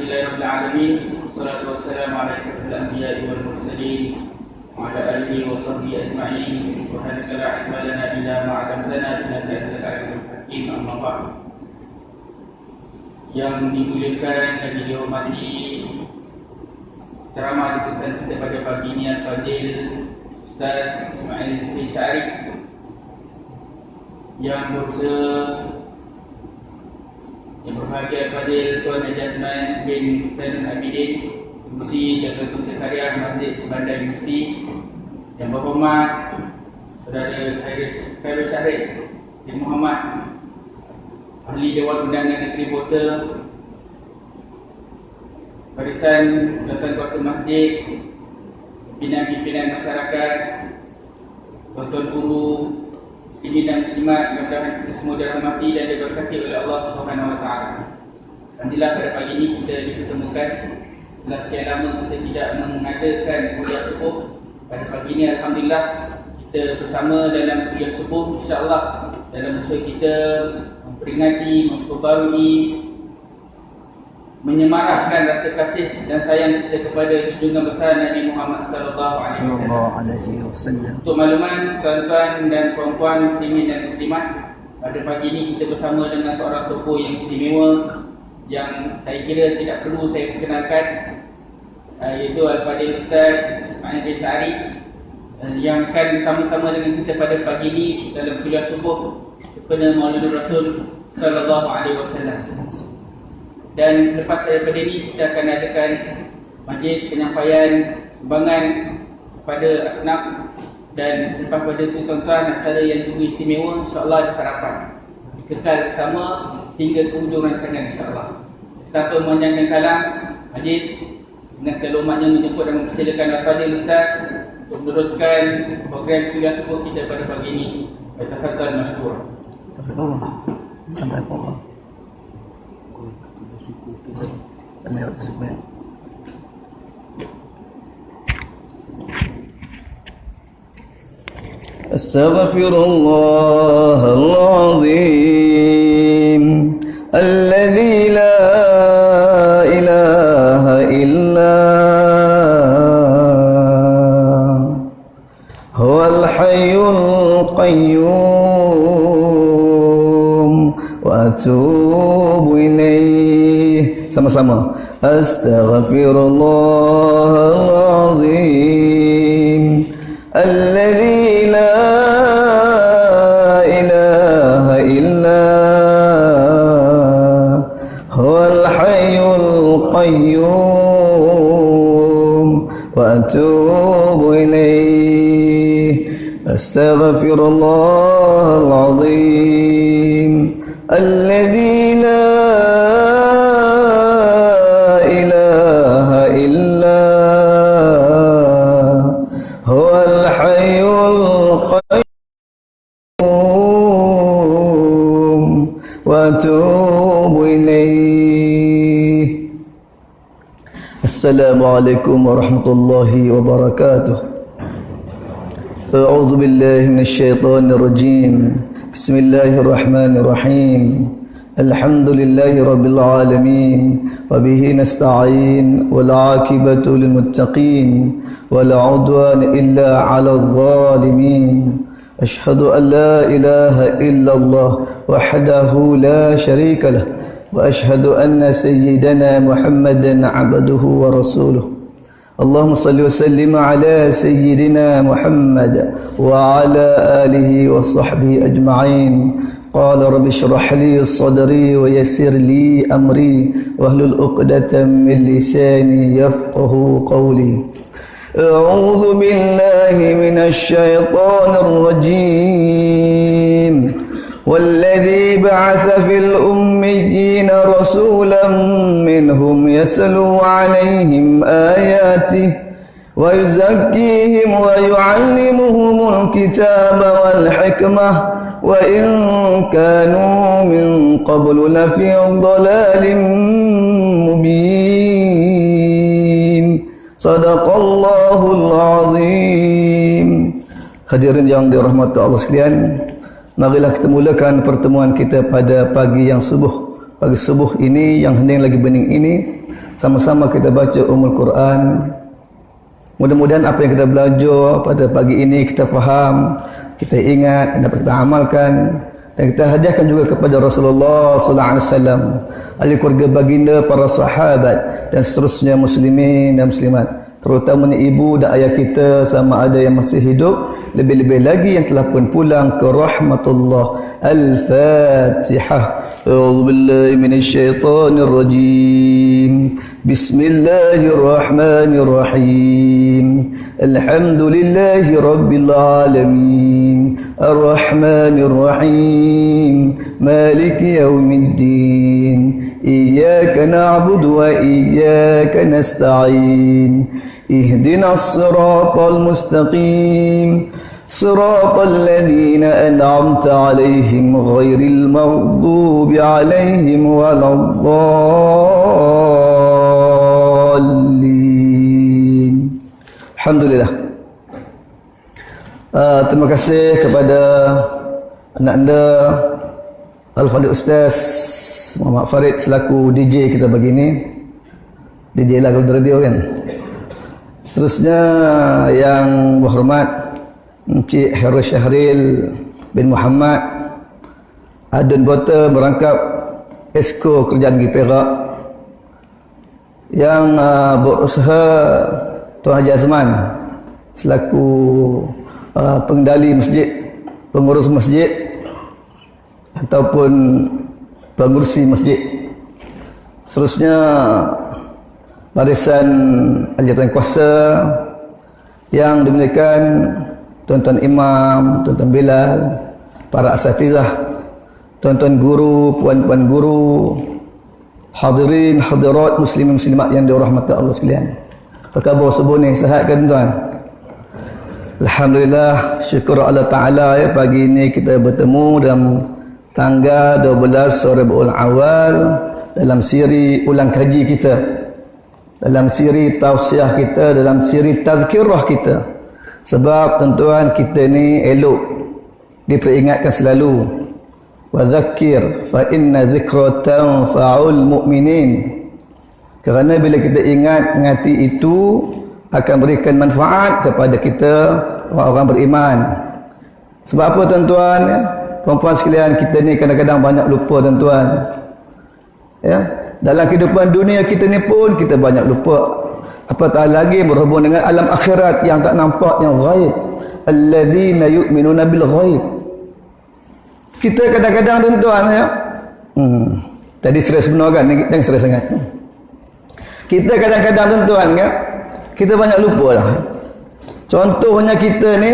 Alhamdulillahirabbil alamin. Wassalatu wassalamu ala asyrafil anbiya'i wal mursalin wa ala alihi wa sahbihi ajma'in. Subhanaka la ilma lana illa ma 'allamtana innaka antal alimul hakim. Amma ba'd. Yang dimuliakan dan dihormati ceramah diberikan kita pada pagi ini Al-Fadil Ustaz Ismail bin Syarif yang berusaha yang berbahagia Al-Fadil Tuan Najatman bin Zainul Abidin Pengurusi Jaga Sekretariat Masjid Bandar Universiti, yang berhormat Saudara Khairul Syarif bin Muhammad, Ahli Dewan Undangan Negeri Bota, barisan Tuan Kuasa Masjid, pimpinan masyarakat, tuan-tuan guru, muslimin dan muslimat, mudah-mudahan kita semua dirahmati dan diberkati oleh Allah Subhanahu Wa Taala. Alhamdulillah pada pagi ini kita dipertemukan. Setelah sekian lama kita tidak mengadakan kuliah subuh, pada pagi ini alhamdulillah kita bersama dalam kuliah subuh, insya-Allah dalam usaha kita memperingati, memperbarui, menyemarakkan rasa kasih dan sayang kita kepada junjungan besar Nabi Muhammad sallallahu alaihi wasallam. Untuk makluman tuan-tuan dan puan-puan muslimin dan muslimat, pada pagi ini kita bersama dengan seorang tokoh yang istimewa yang saya kira tidak perlu saya perkenalkan, iaitu Al-Fadil Ustaz Ismail bin Syarif, yang akan sama-sama dengan kita pada pagi ini dalam kuliah subuh sempena Maulid Rasul sallallahu alaihi wasallam. Dan selepas daripada ini kita akan adakan majlis penyampaian sumbangan kepada asnaf, dan selepas pada itu tuan-tuan acara yang juga istimewa, insya-Allah ada sarapan. Kekal bersama sehingga ke hujung rancangan, insya-Allah. Tanpa memanjangkan kalam, majlis dengan segala hormatnya menjemput dan mempersilakan Al-Fadil Ustaz untuk meneruskan program kuliah subuh kita pada pagi ini. Tafadhal masykur. Sampai apa? أستغفر الله العظيم الذي لا إله إلا هو الحي القيوم وأتوب إليه. Sama-sama. Astaghfirullahaladzim alladzi la ilaha illa huwal hayyul qayyum wa atubu ilaih. Astaghfirullahaladzim alladzi la Assalamualaikum warahmatullahi wabarakatuh. A'udzu billahi minasyaitonir rajim. Bismillahirrahmanirrahim. Alhamdulillahi rabbil alamin wa bihi nasta'in wal 'aqibatu lil muttaqin wala 'udwana illa 'alal zalimin. Ashhadu an la ilaha illallah wahdahu la syarika lah wa ashhadu anna sayyidana Muhammadan 'abduhu wa rasuluh. Allahumma salli wa sallim ala sayyidina Muhammad wa ala alihi wa sahbihi ajma'in. Qala rabbi shrah li sadri wa yassir li amri wahlul 'uqdatam min lisani yafqahu qawli. A'udzu billahi minasy syaithanir rajim. والذي بعث في الأميين رسولا منهم يتلو عليهم آياته ويزكيهم ويعلمهم الكتاب والحكمة وإن كانوا من قبل لفي ضلال مبين. Sadaqallahul azim. Hadirin yang dirahmati Allah sekalian, marilah kita mulakan pertemuan kita pada pagi yang subuh. Pagi subuh ini yang hening lagi bening ini sama-sama kita baca Quran. Mudah-mudahan apa yang kita belajar pada pagi ini kita faham, kita ingat dan dapat kita amalkan, dan kita hadiahkan juga kepada Rasulullah sallallahu alaihi wasallam, ahli keluarga baginda, para sahabat dan seterusnya muslimin dan muslimat, terutamanya ibu dan ayah kita sama ada yang masih hidup, lebih-lebih lagi yang telah pun pulang ke rahmatullah. Al-Fatihah. A'udzubillahi minasyaitonir rajim. Bismillahirrahmanirrahim. Alhamdulillahi rabbil alamin. Ar-Rahmanir Rahim. Maliki yaumiddin. Iyyaka na'budu wa iyyaka nasta'in. اهدنا الصراط المستقيم صراط الذين أنعمت عليهم غير المغضوب عليهم ولا الضالين. Alhamdulillah. Terima kasih kepada anak anda Al-Fadhil Ustaz Muhammad Farid selaku DJ kita begini. DJ lagu radio kan. Seterusnya yang berhormat Encik Heru Syahril bin Muhammad, Adun Bota merangkap Esko Kerjaan Negeri Perak, yang berusaha Tuan Haji Azman selaku pengendali masjid, pengurus masjid ataupun pengurusi masjid. Seterusnya barisan aljatan kuasa yang dimuliakan tuan-tuan imam, tuan-tuan Bilal, para asatizah, tuan-tuan guru, puan-puan guru, hadirin hadirat muslimin muslimat yang dirahmati Allah sekalian. Apa khabar subuh ni? Sihat kan tuan? Alhamdulillah, syukur Allah Ta'ala ya, pagi ini kita bertemu dalam tanggal 12 Rabiul Awal dalam siri ulang kaji kita, dalam siri tausiah kita, dalam siri tazkirah kita. Sebab tuan-tuan, kita ni elok diperingatkan selalu, wa dzakir fa inna dzikra tanfa'ul mu'minin. Kerana bila kita ingat, ngati itu akan berikan manfaat kepada kita orang-orang beriman. Sebab apa tuan-tuan ya? Perempuan sekalian, kita ni kadang-kadang banyak lupa tuan-tuan ya. Dalam kehidupan dunia kita ni pun kita banyak lupa, apatah lagi berhubung dengan alam akhirat yang tak nampak, yang ghaib. Alladzina yu'minuna bil ghaib. Kita kadang-kadang tuan-tuan ya, tadi stres benar kan, ni jangan stres sangat. Kita kadang-kadang tuan-tuan kan, kita banyak lupa lah. Contohnya kita ni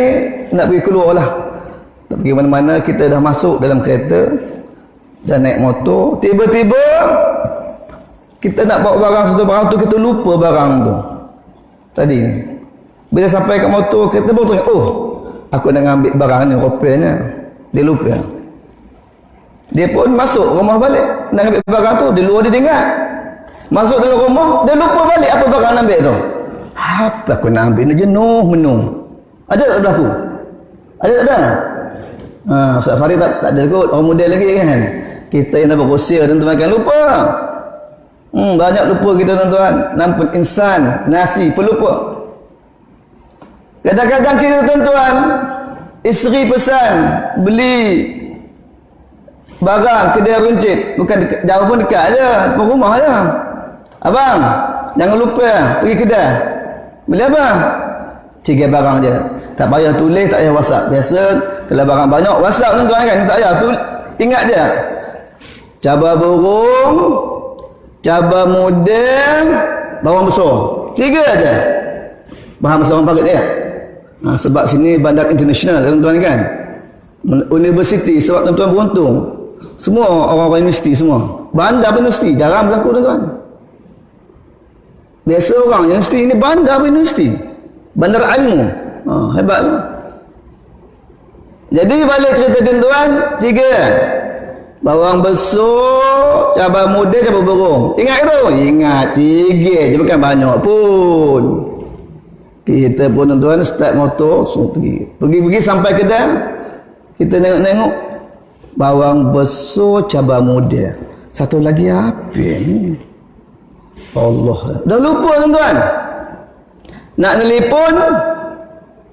nak pergi keluar lah, nak pergi mana-mana, kita dah masuk dalam kereta, dah naik motor, tiba-tiba kita nak bawa barang satu barang tu, kita lupa barang tu tadi ni. Bila sampai ke motor, kereta baru tengok, oh aku nak ambil barang ni, rupanya dia lupa. Dia pun masuk rumah balik nak ambil barang tu, di luar dia ingat, masuk dalam rumah dia lupa balik apa barang nak ambil tu. Apa aku nak ambil ni, jenuh menung. Ada tak berlaku? Ada tak ada? Ustaz Farid tak ada kot, orang model lagi kan. Kita yang dah berusia tuan-tuan kan lupa. Banyak lupa kita tuan-tuan. Nampun insan, nasi, pelupa. Kadang-kadang kita tuan-tuan, isteri pesan beli barang kedai runcit, bukan dekat, jauh pun dekat je, depan rumah je. Abang, jangan lupa pergi kedai. Beli apa? 3 barang je. Tak payah tulis, tak payah WhatsApp. Biasa kalau barang banyak WhatsApp tuan-tuan kan, tak payah ingat je. Cabar burung, cabar model, bawang besar. 3 aja. Faham masa orang pakai dia? Sebab sini bandar internasional tuan-tuan kan. Universiti, sebab tuan-tuan beruntung. Semua orang-orang universiti semua. Bandar universiti jarang berlaku tuan-tuan. Biasa orang universiti ini bandar universiti. Bandar ilmu. Hebatlah. Jadi balik cerita tuan-tuan, 3. Bawang besar, cabai muda, cabai burung. Ingat itu? Ingat, 3 je, bukan banyak pun. Kita pun tuan-tuan start motor, semua pergi. Pergi sampai kedai, kita tengok-tengok bawang besar, cabai muda. Satu lagi apa ni? Allah. Dah lupa tuan-tuan. Nak nelefon,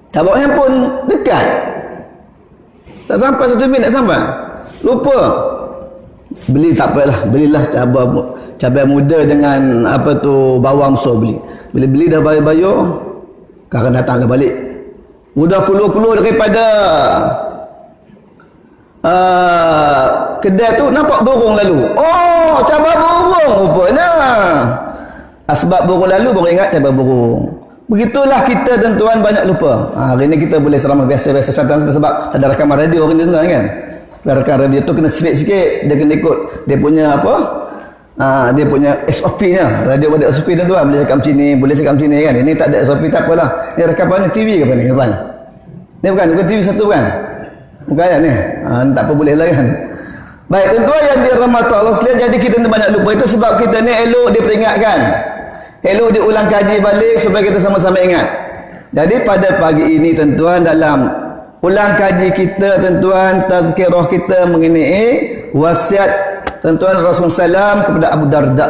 tak bawa handphone dekat. Tak sampai 1 minit sampai. Lupa. Beli tak apalah, belilah cabai muda dengan apa tu bawang besar beli. Bila beli dah bayar-bayar, sekarang datanglah balik. Udah keluar-keluar daripada kedai tu, nampak burung lalu. Oh, cabai burung rupanya. Sebab burung lalu baru ingat cabai burung. Begitulah kita tuan-tuan banyak lupa. Hari ni kita boleh ceramah biasa-biasa santai sebab tak ada rakaman radio hari ni tuan-tuan kan. Rakaman radio tu kena strict sikit, dia kena ikut dia punya apa? Dia punya SOP-nya. Radio ada SOP tuan-tuan, boleh cakap macam ni, boleh cakap macam ni kan. Ini tak ada SOP tak apalah. Ni rakaman ni TV ke apa ni depan? Ni bukan TV satu kan? Bukan kan ni? Tak apa boleh lah kan. Baik tuan-tuan yang dirahmati Allah sekalian, jadi kita banyak lupa. Itu sebab kita ni elok diperingatkan. Elok diulang kaji balik supaya kita sama-sama ingat. Jadi pada pagi ini tuan-tuan, dalam ulang kaji kita tuan-tuan, tazkirah kita mengenai wasiat tuan-tuan Rasulullah SAW kepada Abu Darda.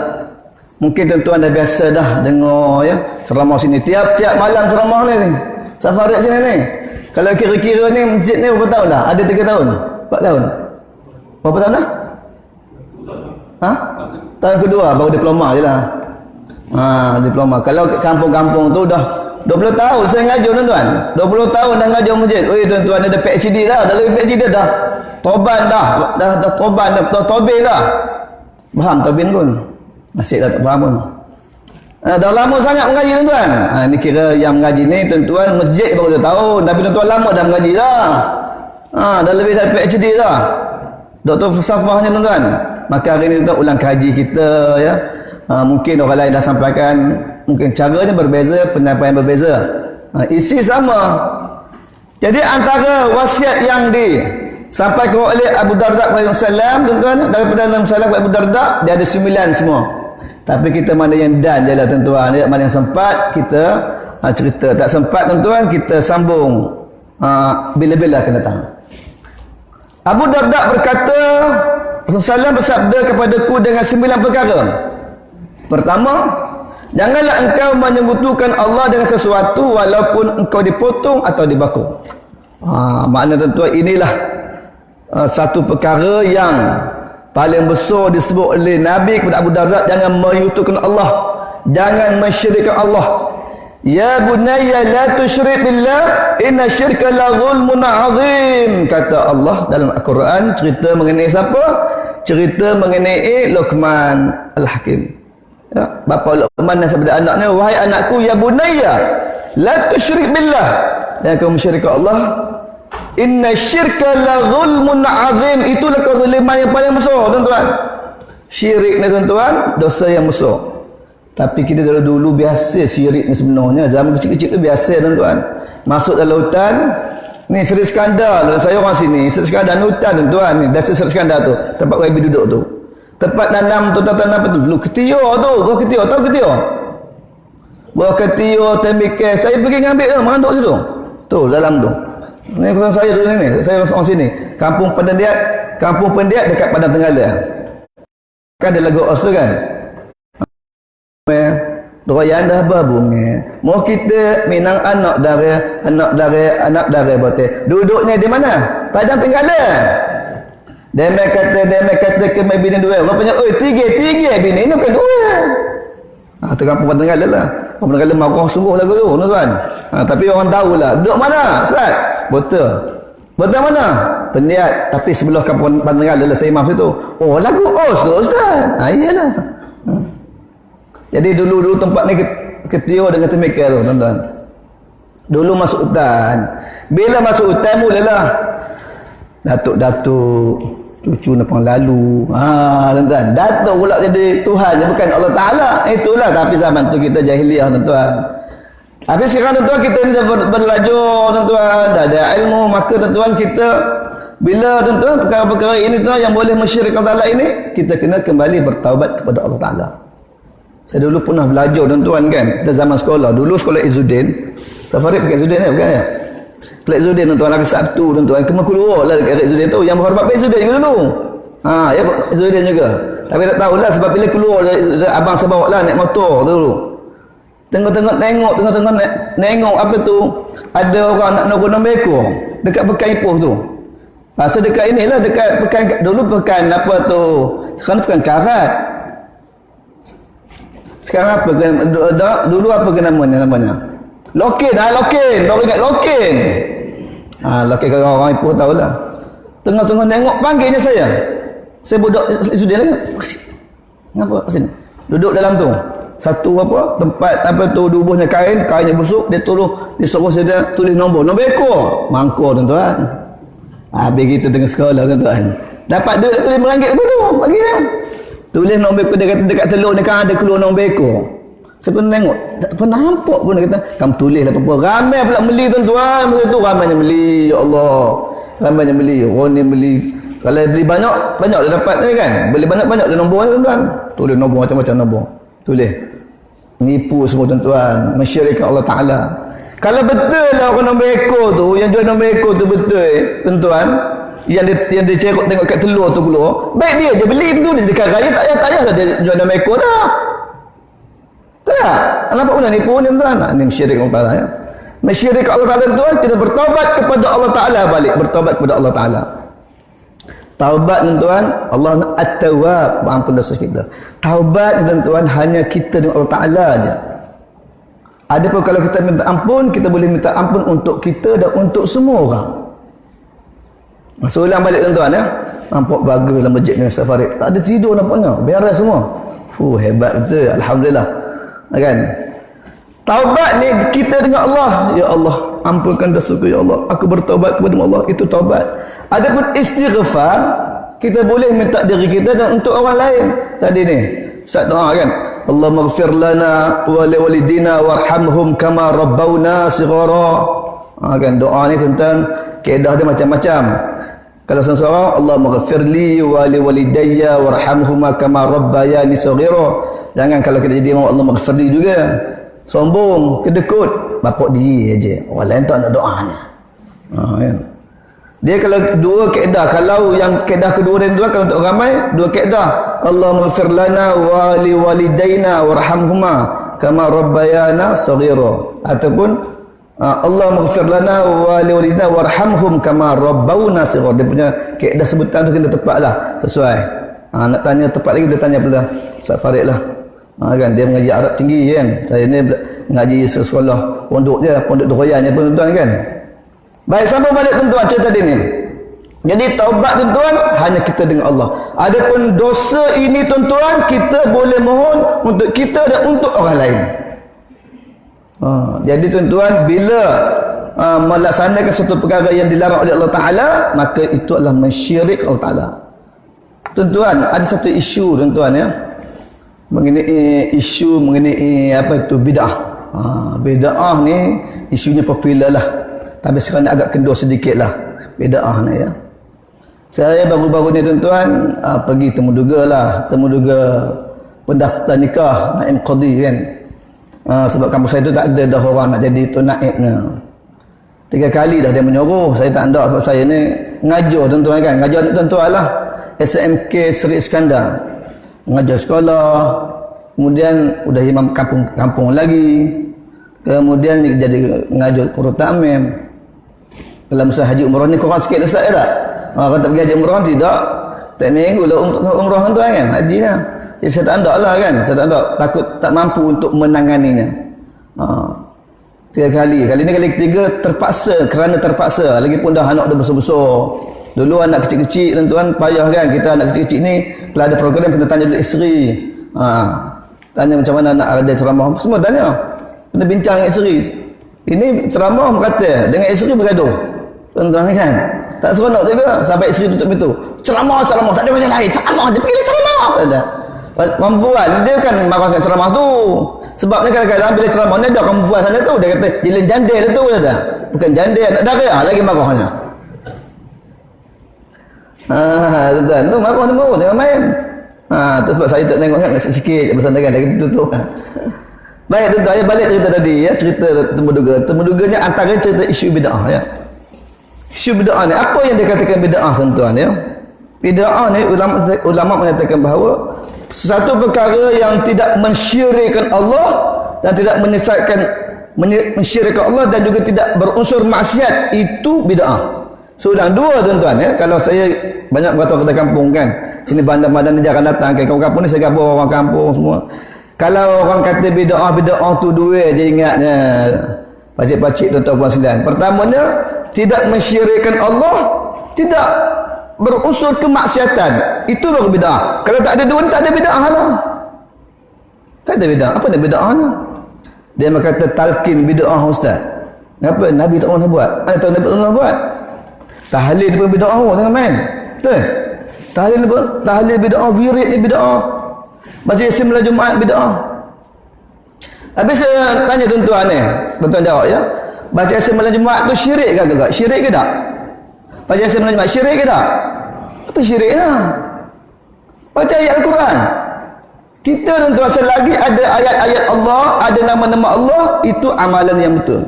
Mungkin tuan-tuan dah biasa dah dengar ya ceramah sini. Tiap-tiap malam ceramah ni. Safarid sini ni. Kalau kira-kira ni masjid ni berapa tahun dah? Ada 3 tahun? 4 tahun? Berapa tahun dah? Tahun kedua baru diploma je lah. Diploma. Kalau kampung-kampung tu dah 20 tahun saya ngajar tuan-tuan. 20 tahun dah ngajar masjid. Oi tuan-tuan, ada PhD dah. Dah lebih PhD dah. Toban dah. Dah toban dah. Tobin dah. Faham tobin pun? Nasib dah tak faham pun. Dah lama sangat mengaji tuan-tuan. Ni kira yang mengaji ni tuan-tuan masjid baru 2 tahun. Tapi tuan-tuan lama dah mengaji dah. Dah lebih dari PhD dah. Doktor falsafahnya tuan-tuan. Maka hari ni tuan ulang kaji kita ya. Mungkin orang lain dah sampaikan, mungkin caranya berbeza, penyampaian berbeza. Isi sama. Jadi antara wasiat yang disampaikan oleh Abu Darda kepada Rasulullah SAW, tuan-tuan, daripada Nabi SAW kepada Abu Darda, dia ada 9 semua. Tapi kita mana yang dan je lah tuan-tuan. Mana yang sempat kita cerita. Tak sempat tuan-tuan, kita sambung bila-bila akan datang. Abu Darda berkata, Rasulullah SAW bersabda kepadaku dengan 9 perkara. Pertama, janganlah engkau menyekutukan Allah dengan sesuatu walaupun engkau dipotong atau dibakar. Makna tuan-tuan, inilah satu perkara yang paling besar disebut oleh Nabi kepada Abu Darda, jangan menyekutukan Allah, jangan mensyirikkan Allah. Ya bunayya la tusyrik billah, inna syirka la zulmun azim. Kata Allah dalam Al-Quran, cerita mengenai siapa? Cerita mengenai Luqman Al-Hakim. Ya, bapa Luqman sabda anaknya, wahai anakku, ya bunayya la tusyrik billah, jangan kau mensyirikkan Allah. Inna syirka la zulmun azim. Itulah kezaliman yang paling besar tuan-tuan. Syirik ni tuan-tuan, dosa yang besar. Tapi kita dulu biasa syirik ni sebenarnya. Zaman kecil-kecil tu biasa tuan-tuan. Masuk dalam hutan, ni Seri Skandar, saya orang sini, Seri Skandar ni hutan tuan-tuan ni, dasar Seri Skandar tu, tempat YB duduk tu. Tempat tanam tu, tanam apa tu? Dulu ketior tu, buah ketior, tahu ketior? Buah ketior, tembikai, saya pergi ngambil tu, meranduk situ. Tu dalam tu. Ni kawasan saya dulu ni, saya orang sini. Kampung Pendiat dekat Padang Tenggala. Kan ada lagu Os tu kan? Doyan dah berbunga. Mau kita minang anak dari bote. Duduknya di mana? Padang Tenggala. Demek kata ke bini dua. Rupanya, oi, tiga bini ni bukan dua. Tu kampung Padang Tenggala lah. Kampung Tenggala marah sungguh lagu tu, tuan. Tapi orang tahulah. Duduk mana? Ustaz? Bota mana? Pendiat. Tapi sebelah kampung Padang Tenggala lah saya maaf situ. Oh, lagu Os tu Ustaz. Iyalah. Jadi dulu tempat ni ketior dengan tembikai tu, tuan-tuan. Dulu masuk hutan. Bila masuk hutan mulalah datuk-datuk, cucu nepang lalu. Tuan-tuan. Datuk pula jadi Tuhan, bukan Allah Ta'ala. Itulah. Tapi zaman tu kita jahiliah, tuan-tuan. Tapi sekarang tuan-tuan kita ni dah belajar, tuan-tuan. Dah ada ilmu, maka tuan-tuan kita bila tuan-tuan perkara-perkara ini tuan yang boleh mensyirikkan Allah Ta'ala ini, kita kena kembali bertaubat kepada Allah Ta'ala. Saya dulu pernah belajar tuan-tuan kan, kita zaman sekolah. Dulu sekolah Izzuddin. Safarid pakai Izzuddin bukan ya? Kelas Izzuddin tuan-tuan, hari Sabtu tuan-tuan, keluar lah dekat Izzuddin tu. Yang berhormat Pak Izzuddin dulu. Ya Zuhudin juga. Tapi tak tahulah sebab bila keluar abang saya bawa lah naik motor dulu. Tengok-tengok nengok apa tu? Ada orang nak nongkrong ekor dekat pekan Ipoh tu. So dekat inilah dekat pekan dulu pekan apa tu? Sekarang pekan Karat. Sekarang apa dulu apa ke namanya? Lokin, baru ingat Lokin. Lokin kalau orang Ipoh tahulah. Tengah-tengah nengok panggilnya saya. Saya budak sudah lagi. Ngapa sini? Duduk dalam tu. Satu apa tempat apa tu dubuhnya kainnya busuk, dia suruh saya tulis nombor ekor. Mangkor tuan-tuan. Habis kita tengah sekolah tuan-tuan. Dapat duit tulis RM1 apa tu bagi dia. Tulis nombor ekor dekat telur ni kan ada keluar nombor ekor. Saya pernah tengok, tak pernah nampak pun dia kata, kamu tulis lah apa-apa. Ramai pula beli tuan-tuan, masa tu ramainya beli, ya Allah. Ramainya beli, orang ni beli. Kalau beli banyak dia dapat kan. Beli banyak dia nombor tuan-tuan. Tulis nombor macam-macam nombor. Tulis. Nipu semua tuan-tuan, mensyirikkan Allah Ta'ala. Kalau betul lah orang nombor ekor tu, yang jual nombor ekor tu betul tuan-tuan, yang dia cerok tengok kat telur tu keluar, baik dia je beli tu, dia dekat raya tak payah lah dia jual nombor ekor dah. Tak? Nampak pula nipu tuan-tuan? Ini mensyirikkan Allah Ta'ala ya. Mensyirikkan Allah Ta'ala tuan, kita bertaubat kepada Allah Ta'ala balik, bertaubat kepada Allah Ta'ala. Taubat tuan-tuan, Allah At-Tawwab, ampun dosa kita. Taubat tuan-tuan hanya kita dengan Allah Ta'ala aja. Adapun kalau kita minta ampun, kita boleh minta ampun untuk kita dan untuk semua orang. Ulang balik tuan-tuan ya. Nampak bagus dalam masjid ni Ustaz Farid. Tak ada tidur nampaknya, beres semua. Hebat betul, alhamdulillah. Kan? Taubat ni kita dengan Allah. Ya Allah, ampunkan dosaku ya Allah. Aku bertaubat kepada Allah. Itu taubat. Adapun istighfar, kita boleh minta diri kita dan untuk orang lain. Tadi ni, Ustaz doa kan? Allahumma ighfir lana wa li walidina warhamhum kama rabbawna shighara. Kan doa ni tuan-tuan, kaedah dia macam-macam. Kalau seorang Allahumma ighfir li wa li walidayya warhamhuma kama rabbayani shighara. Jangan kalau kita jadi mau Allahumma ighfir li juga. Sombong, kedekut, bapak diri aja. Orang lain tak nak doanya. Ya. Dia kalau dua kaedah, kalau yang kaedah kedua dan dua kalau untuk ramai, dua kaedah. Allahumma ighfir lana wa li walidayna warhamhuma kama rabbayana shaghira. Ataupun Allahumma ighfir lana wa li walidayna warhamhum kama rabbawna shaghira. Dia punya kaedah sebutan tu kena tepatlah, sesuai. Nak tanya tepat lagi boleh tanya pula Ustaz Farid lah. Kan dia mengaji Arab tinggi kan. Saya ni mengaji sekolah pondok je, pondok Doyan je pun tuan kan. Baik, sambung balik tuan-tuan cerita tadi ni. Jadi taubat tuan-tuan hanya kita dengan Allah. Adapun dosa ini tuan-tuan, kita boleh mohon untuk kita dan untuk orang lain. Jadi tuan-tuan, bila melaksanakan satu perkara yang dilarang oleh Allah Ta'ala, maka itu adalah mensyirik Allah Ta'ala. Tuan-tuan, ada satu isu tuan-tuan ya, mengenai apa itu bid'ah. Bid'ah ni isunya popular lah. Tapi sekarang ni agak kendor sedikit lah bid'ah ni ya. Saya baru-baru ni tuan-tuan pergi temuduga pendaftar nikah Naib Qadi kan. Sebab kampus saya tu tak ada dah orang nak jadi tu naibnya. 3 kali dah dia menyuruh, saya tak ada sebab saya ni ngajar tuan-tuan kan. Ngajar ni tuan-tuan lah SMK Seri Iskandar. Mengajar sekolah, kemudian udah imam kampung lagi, kemudian jadi mengajar Qur'an Ta'mim. Kalau masa haji umrah ni kurang sikit Ustaz ya tak? Kalau tak pergi haji umrah tidak, tak minggu lah umrah tuan kan, haji lah. Jadi saya tak ada lah kan, saya tak ada, takut tak mampu untuk menanganinya. 3 kali, kali ni kali ketiga terpaksa, kerana terpaksa, lagipun dah anak dah besar-besar. Dulu anak kecil-kecil tuan-tuan payah kan, kita anak kecil-kecil ni kalau ada program kena tanya dulu isteri. Tanya macam mana nak ada ceramah, semua tanya. Kena bincang dengan isteri. Ini ceramah berkata, dengan isteri bergaduh. Tuan-tuan kan? Tak seronok juga sampai isteri tutup pintu. Ceramah, tak ada macam lain. Ceramah je, pergi ceramah. Ada. Perempuan dia kan marah kat ceramah tu. Sebabnya kadang-kadang bila ceramah ni ada perempuan sana tu, dia kata jilin jandil tu dah. Bukan jandil, nak darah lagi marahnya. Tuan-tuan, tu marah ni baru jangan main. Tu sebab saya tak tengok kan sikit bersandakan lagi tutup. Baik tuan-tuan, ya balik cerita tadi ya, cerita temuduga. Temuduganya antara cerita isu bid'ah ya. Isu bid'ah ni, apa yang dikatakan bid'ah tuan-tuan ya? Bid'ah ni ulama mengatakan bahawa sesuatu perkara yang tidak mensyirikkan Allah dan tidak mensyirikkan Allah dan juga tidak berunsur maksiat, itu bid'ah. So yang dua tuan-tuan ya, kalau saya banyak beritahu kita kampung kan, sini bandar-bandar ni jangan datang ke kampung ni, saya gabung orang kampung semua. Kalau orang kata bid'ah tu dua je ingatnya. Pakcik-pakcik tuan-tuan puan sekalian. Pertamanya, tidak mensyirikkan Allah, tidak berunsur kemaksiatan. Itu baru bid'ah. Kalau tak ada dua ni, tak ada bid'ah lah. Tak ada bid'ah. Apa ni bid'ah ni? Dia berkata talqin bid'ah ustaz. Kenapa? Nabi tak pernah buat. Ada tahu Nabi tak pernah buat? Tahlil pun bid'ah, jangan main. Betul? Tahlil bid'ah, wirid ni bid'ah. Baca Yasin malam Jumaat bid'ah. Habis saya tanya tuan-tuan ni, tuan-tuan jawab ya. Baca Yasin malam Jumaat tu syirik ke tak? Syirik ke tak? Baca Yasin malam Jumaat syirik ke tak? Apa syirik lah? Baca ayat Al-Quran. Kita tuan-tuan, selagi ada ayat-ayat Allah, ada nama-nama Allah, itu amalan yang betul.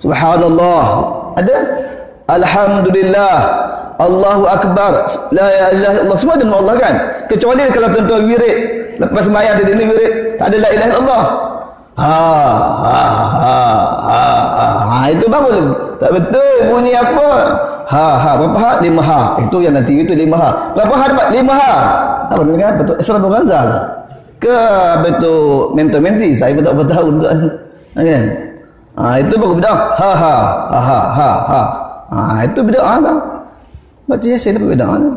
Subhanallah. Ada? Alhamdulillah, Allahu Akbar, la ilaha illallah, semua ada nama Allah kan? Kecuali kalau tuan-tuan wirid, lepas sembahyang tadi ni wirid, tak ada la ilaha illallah. Itu baru tak betul bunyi apa? Berapa ha? 5 ha. Itu yang nanti itu 5 ha. Berapa ha dapat? 5 ha. Apa dengan apa tu? Isra Ghazal ke betul menti saya pun tak tahu tuan. Kan? Itu baru bid'ah. Itu bid'ah lah. Baca Yasin itu bid'ah lah.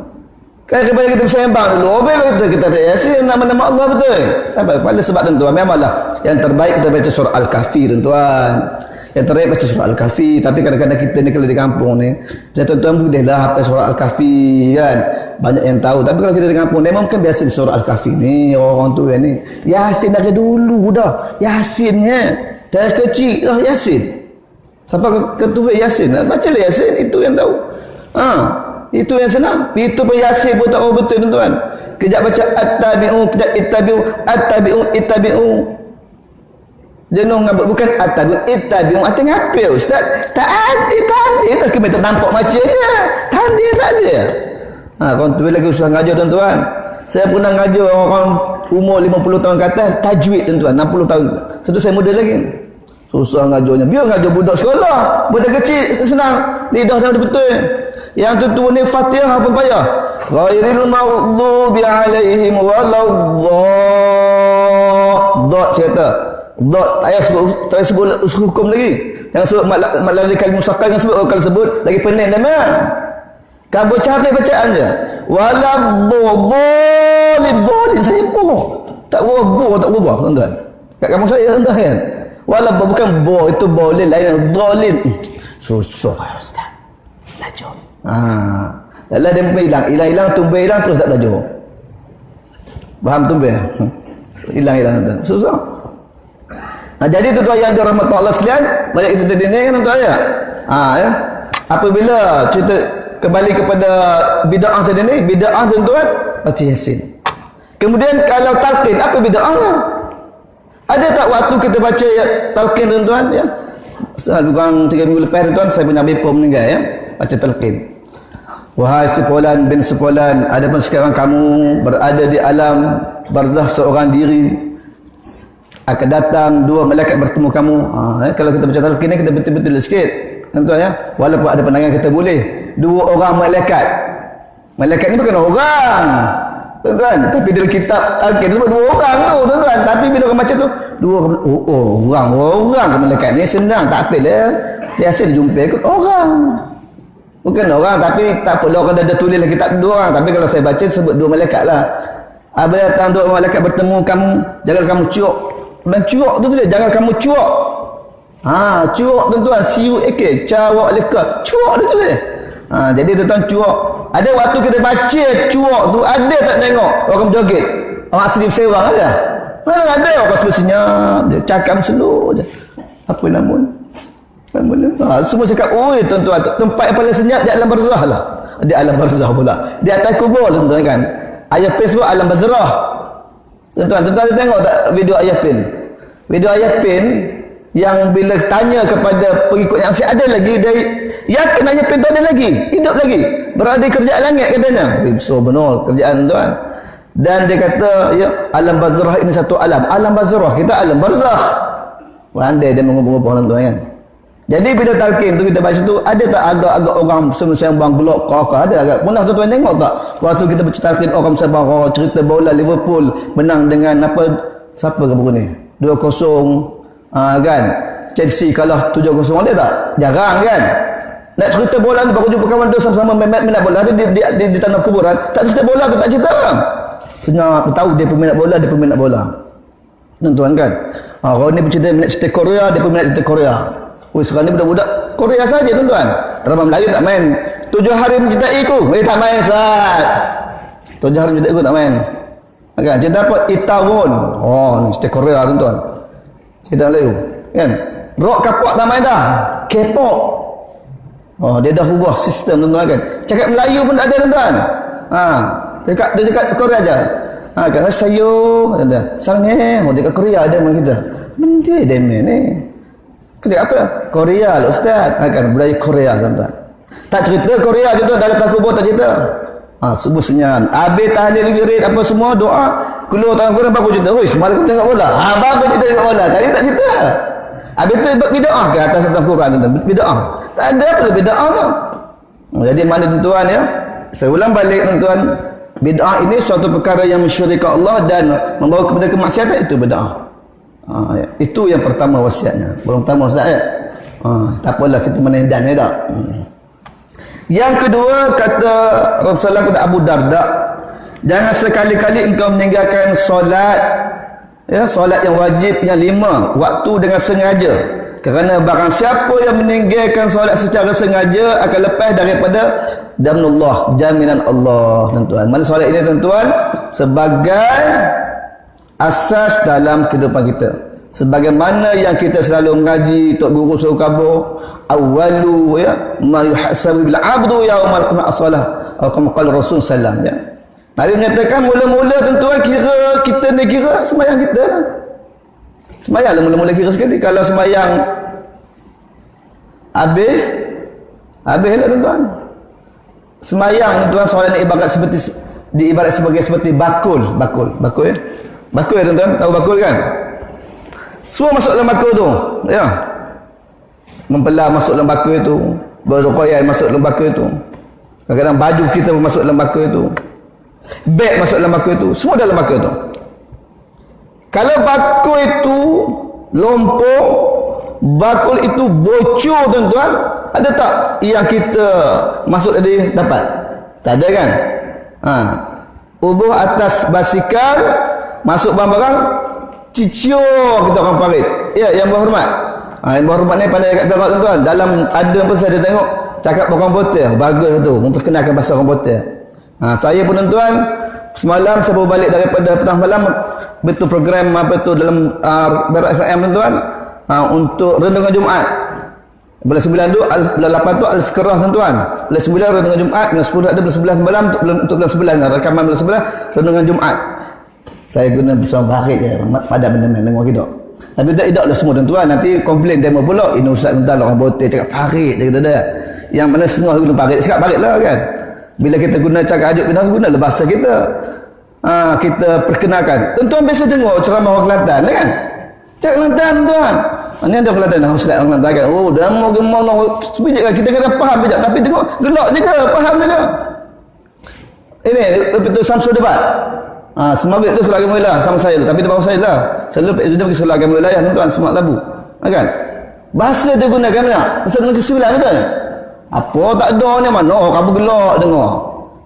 Kan kepada kita bersembang dulu. Apa kita baca Yasin nama-nama Allah betul. Pada sebab tuan-tuan, memanglah yang terbaik kita baca surah Al-Kahfi tuan-tuan. Yang terbaik baca surah Al-Kahfi. Tapi kadang-kadang kita ni kalau di kampung ni, tuan-tuan bolehlah hafal surah Al-Kahfi kan. Banyak yang tahu. Tapi kalau kita di kampung ni, memang kan biasa surah Al-Kahfi ni. Orang tu ni. Yasin dari dulu dah. Yasinnya. Dari kecil dah Yasin. Sampai ketua Yasin, bacalah Yasin, itu yang tahu. Itu yang senang. Itu pun Yasin pun tak tahu betul tuan-tuan. Kejap baca at-tabi'u, kejap ittabi'u. Jenuh ngabut, bukan at-tabi'u, artinya apa ustaz? Tak ada. Kita tak nampak macamnya. Tanda tak ada. Orang tu lagi usah ngajar tuan-tuan. Saya pernah ngajar orang umur 50 tahun ke atas tajwid tuan-tuan, 60 tahun. Satu saya muda lagi. Susah ngajarnya. Biar ngajar budak sekolah. Budak kecil senang. Lidah dia betul. Yang tu ni Fatihah pun payah. Ghairil maghdubi alaihim waladhdallin. Saya kata. Dot tak sebut hukum lagi. Jangan sebut maladikal musaqqal, jangan sebut kalau sebut lagi pening nama. Kamu cari bacaan je. Waladhdallin saya boh. Tak boh tak berubah tuan-tuan. Kat kamu saya tuan-tuan kan. Walaupun bukan bo, itu boleh lain dolin. Susah ustaz. Laju. Dalam dia hilang, tumbuh hilang terus tak laju. Faham tumbuh? Hilang tuan. Susah. Jadi tuan-tuan yang dirahmati Allah sekalian, banyak kita tadi ni kan tuan-tuan ya. Ya. Apabila cerita kembali kepada bid'ah tadi ni, bid'ah tuan-tuan baca Yasin. Kemudian kalau talqin, apa bid'ahnya? Ada tak waktu kita baca talqin tuan-tuan ya? Bukan 3 minggu lepas tuan, saya punya abang meninggal ya. Baca talqin. Wahai sepolan bin sepolan, adapun sekarang kamu berada di alam barzah seorang diri, akan datang 2 malaikat bertemu kamu. Kalau kita baca talqin ni kita betul-betul sikit tuan-tuan ya. Walaupun ada pandangan kita boleh 2 orang malaikat. Malaikat ni bukan orang tuan-tuan, tapi dalam kitab Al-Quran sebut 2 orang tu tuan-tuan. Tapi bila orang baca tu 2 orang ke malaikat ni senang, tak apalah. Biasa dijumpa ikut orang. Bukan orang, tapi tak apalah orang dah tulis dalam kitab 2 orang. Tapi kalau saya baca sebut 2 malaikat lah. Apabila datang 2 malaikat bertemu kamu, jangan kamu cuak. Dan cuak tu tulis, jangan kamu cuak. Cuak tuan-tuan, C-U-A-K, cawak leka. Cuak tu tulis. Jadi tuan-tuan cuak. Ada waktu kita baca cuak tu, ada tak tengok orang joget? Orang asli bersewang ada? Mana ada orang sebut senyap je, cakap slow je. Apa nama semua cakap, oi tuan-tuan, tempat yang paling senyap di alam barzah lah. Di alam barzah pula. Di atas kubur tuan-tuan kan. Ayah Pin sebut alam barzah. Tuan-tuan ada tengok tak video Ayah Pin? Video Ayah Pin yang bila tanya kepada pengikut yang masih ada lagi, dari yakin Ayah Pin tu ada lagi, hidup lagi. berada di kerjaan langit katanya. So benar kerjaan tuan. Dan dia kata ya, alam barzakh ini satu alam. Alam barzakh, kita alam barzakh. Pandai dia mengumpul-ngumpul tuan kan. Jadi bila talqin tu kita baca tu, ada tak agak-agak orang sembang gelak kakak, ada agak. Pernah tuan-tuan tengok tak waktu kita baca talqin orang sembang cerita bola Liverpool menang dengan apa, siapa ke buku ni, 2-0 kan, Chelsea kalah 7-0, ada tak? Jarang kan. Nak cerita bola ni baru jumpa kawan tu sama-sama main bola, tapi di tanah kuburan tak cerita bola tu, tak cerita. Senyap tahu dia peminat bola, dia peminat bola. Tuan-tuan kan. Orang ni bercerita minat cerita Korea, dia peminat cerita Korea. Sekarang ni budak-budak Korea saja tuan-tuan. Drama Melayu tak main. 7 hari mencintai ku, tak main Ustaz. 7 hari mencintai ku tak main. Kan cerita apa? Itaewon. Oh, ni cerita Korea tuan-tuan. Cerita Melayu, kan? Rock kapak tak main dah. K-pop. Oh, dia dah ubah sistem tuan-tuan kan. Cakap Melayu pun tak ada tuan-tuan. Dia cakap Korea aja. Kan sayo, kata. Sarangnya, dia kat Korea ada dengan kita. Benda dia main ni. Kerja apa? Korea lah Ustaz. Kan budaya Korea tuan-tuan. Tak cerita Korea tuan-tuan, dalam takubur tak cerita. Subuh senyam. Habis tahlil wirid apa semua doa. Keluar tangan Quran baru cerita. Oi, semalam aku tengok bola. Baru cerita tengok bola. Tadi tak cerita. Habis tu bid'ah ke atas tentang Quran tuan-tuan. Bid'ah. Tak ada apa lebih bid'ah tu. Jadi mana tuan-tuan ya? Saya ulang balik tuan-tuan. Bid'ah ini suatu perkara yang mensyirikkan Allah dan membawa kepada kemaksiatan, itu bid'ah. Itu yang pertama wasiatnya. Belum pertama Ustaz ya. Tak apalah kita menedan ya tak. Yang kedua kata Rasulullah kepada Abu Darda, jangan sekali-kali engkau meninggalkan solat, ya, solat yang wajib yang 5 waktu dengan sengaja. Kerana barang siapa yang meninggalkan solat secara sengaja akan lepas daripada damnullah, jaminan Allah tuan-tuan. Mana solat ini tuan-tuan sebagai asas dalam kehidupan kita. Sebagaimana yang kita selalu mengaji, Tok Guru suruh kabur, awwalu ya ma yuhasabu bil abdu yaumal qiyamah as-salah, atau kama qala Rasul sallallahu ya. Nabi menyatakan mula-mula tuan-tuan kira kita ni kira sembahyang kita lah. Sembahyanglah mula-mula kira sekali. Kalau sembahyang habis lah tuan-tuan. Sembahyang tuan, soalan ibarat seperti diibarat sebagai bakul ya. Bakul ya tuan-tuan, tahu bakul kan? Semua masuk dalam bakul tu, ya. Membelah masuk dalam bakul itu, berkoyan masuk dalam bakul itu. Kadang-kadang baju kita pun masuk dalam bakul itu. Beg masuk dalam bakul itu, semua dalam bakul itu. Kalau bakul itu lompor, bakul itu bocor tuan-tuan, ada tak yang kita masuk tadi dapat? Tak ada kan? Ubuh atas basikal, masuk barang-barang, cicior kita orang parit. Ya, yang berhormat. Yang berhormat ni pandai dekat Perak tuan-tuan. Dalam ada pun saya tengok cakap orang Potel, bagus tu, memperkenalkan bahasa orang Potel. Saya pun tuan-tuan, semalam saya baru balik daripada petang malam, betul program apa tu dalam Perak FM tuan-tuan, untuk renungan Jumaat. Bulan 9 tu, bulan 8 tu Al-Fikrah tuan-tuan. Bulan 9 renungan Jumaat, bulan 10 ada bulan 11 malam untuk bulan 9, rakaman bulan 11 renungan Jumaat. Saya guna bersama barit je, padam benda-benda dengar kita. Tapi tidaklah semua tuan-tuan, nanti komplain demo pula, ini ustaz tuan-tuan orang Botel cakap parit dia kata dia. Yang mana setengah guna parit, cakap parit lah kan. Bila kita guna cakap ajuk kita gunalah bahasa kita. Kita perkenalkan. Tuan-tuan biasa dengar ceramah orang Kelantan kan? Cakap Kelantan tuan. Ini ada Kelantan, ustaz orang Kelantan kan. Oh, dah mau gemau sebijak kan, kita kena faham bijak, tapi tengok gelak juga, faham juga. Ini betul Samsul debat. Semabit tu sekolah agama wilayah sama saya tu, tapi dia bawa saya lah. Saya lupa sudah pergi sekolah agama wilayah tuan-tuan, Semak Labu. Kan? Bahasa dia gunakan banyak. Bahasa negeri Sembilan betul. Apa tak ada ni mana kamu gelak dengar.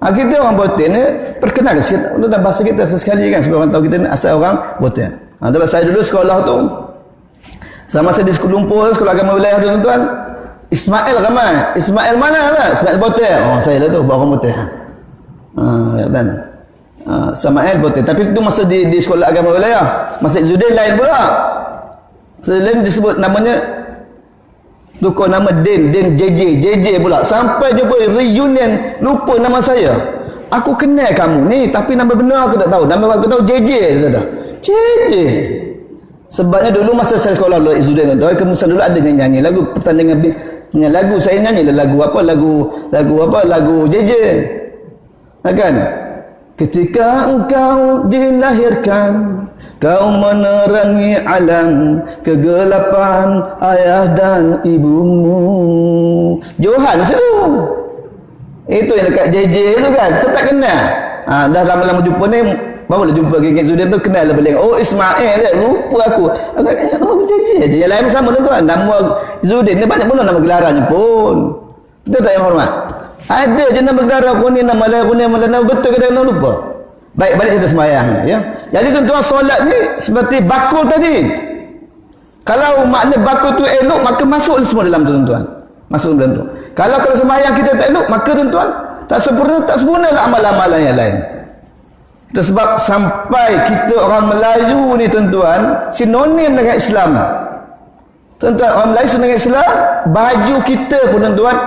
Kita orang Botel ni perkenal sikit dalam bahasa kita sesekali kan, sebab orang tahu kita ni asal orang Botel. Sebab saya dulu sekolah tu sama saya di Kuala Lumpur, sekolah agama wilayah tu tuan-tuan. Ismail ramai. Ismail mana kan? Ismail Botel. Oh, saya lah tu orang Botel. Kan? Samael Botel. Tapi itu masa di sekolah agama wilayah. Masa Izzuddin lain pula. Lain disebut namanya tukar nama Din JJ pula. Sampai jumpa reunion, lupa nama saya. Aku kenal kamu ni, tapi nama benar aku tak tahu. Nama aku tahu JJ saja. JJ. Sebabnya dulu masa saya sekolah dulu Izzuddin tu, kemudian dulu ada nyanyi lagu pertandingan Punya lagu saya nyanyi lah lagu apa? Lagu JJ. Kan? Ketika engkau dilahirkan, kau menerangi alam kegelapan ayah dan ibumu. Johan situ. Itu yang dekat JJ tu kan. Saya tak kenal. Dah lama-lama jumpa ni, barulah jumpa geng Zudin tu, kenal lah balik. Oh Ismail dah, lupa aku. JJ je. Yang lain sama tuan. Nama Zudin ni banyak pun nama gelarannya pun. Betul tak yang hormat? Ada je nama gelaran kuning, nama lain kuning, nama betul kadang-kadang lupa. Baik, balik kita sembahyang ya. Jadi tuan-tuan, solat ni seperti bakul tadi. Kalau makna bakul tu elok, maka masuk semua dalam tu tuan-tuan. Masuk dalam tu. Kalau sembahyang kita tak elok, maka tuan-tuan tak sempurna lah amalan-amalan yang lain. Itu sebab sampai kita orang Melayu ni tuan-tuan sinonim dengan Islam. Tuan-tuan, orang Melayu sinonim dengan Islam, baju kita pun tuan-tuan,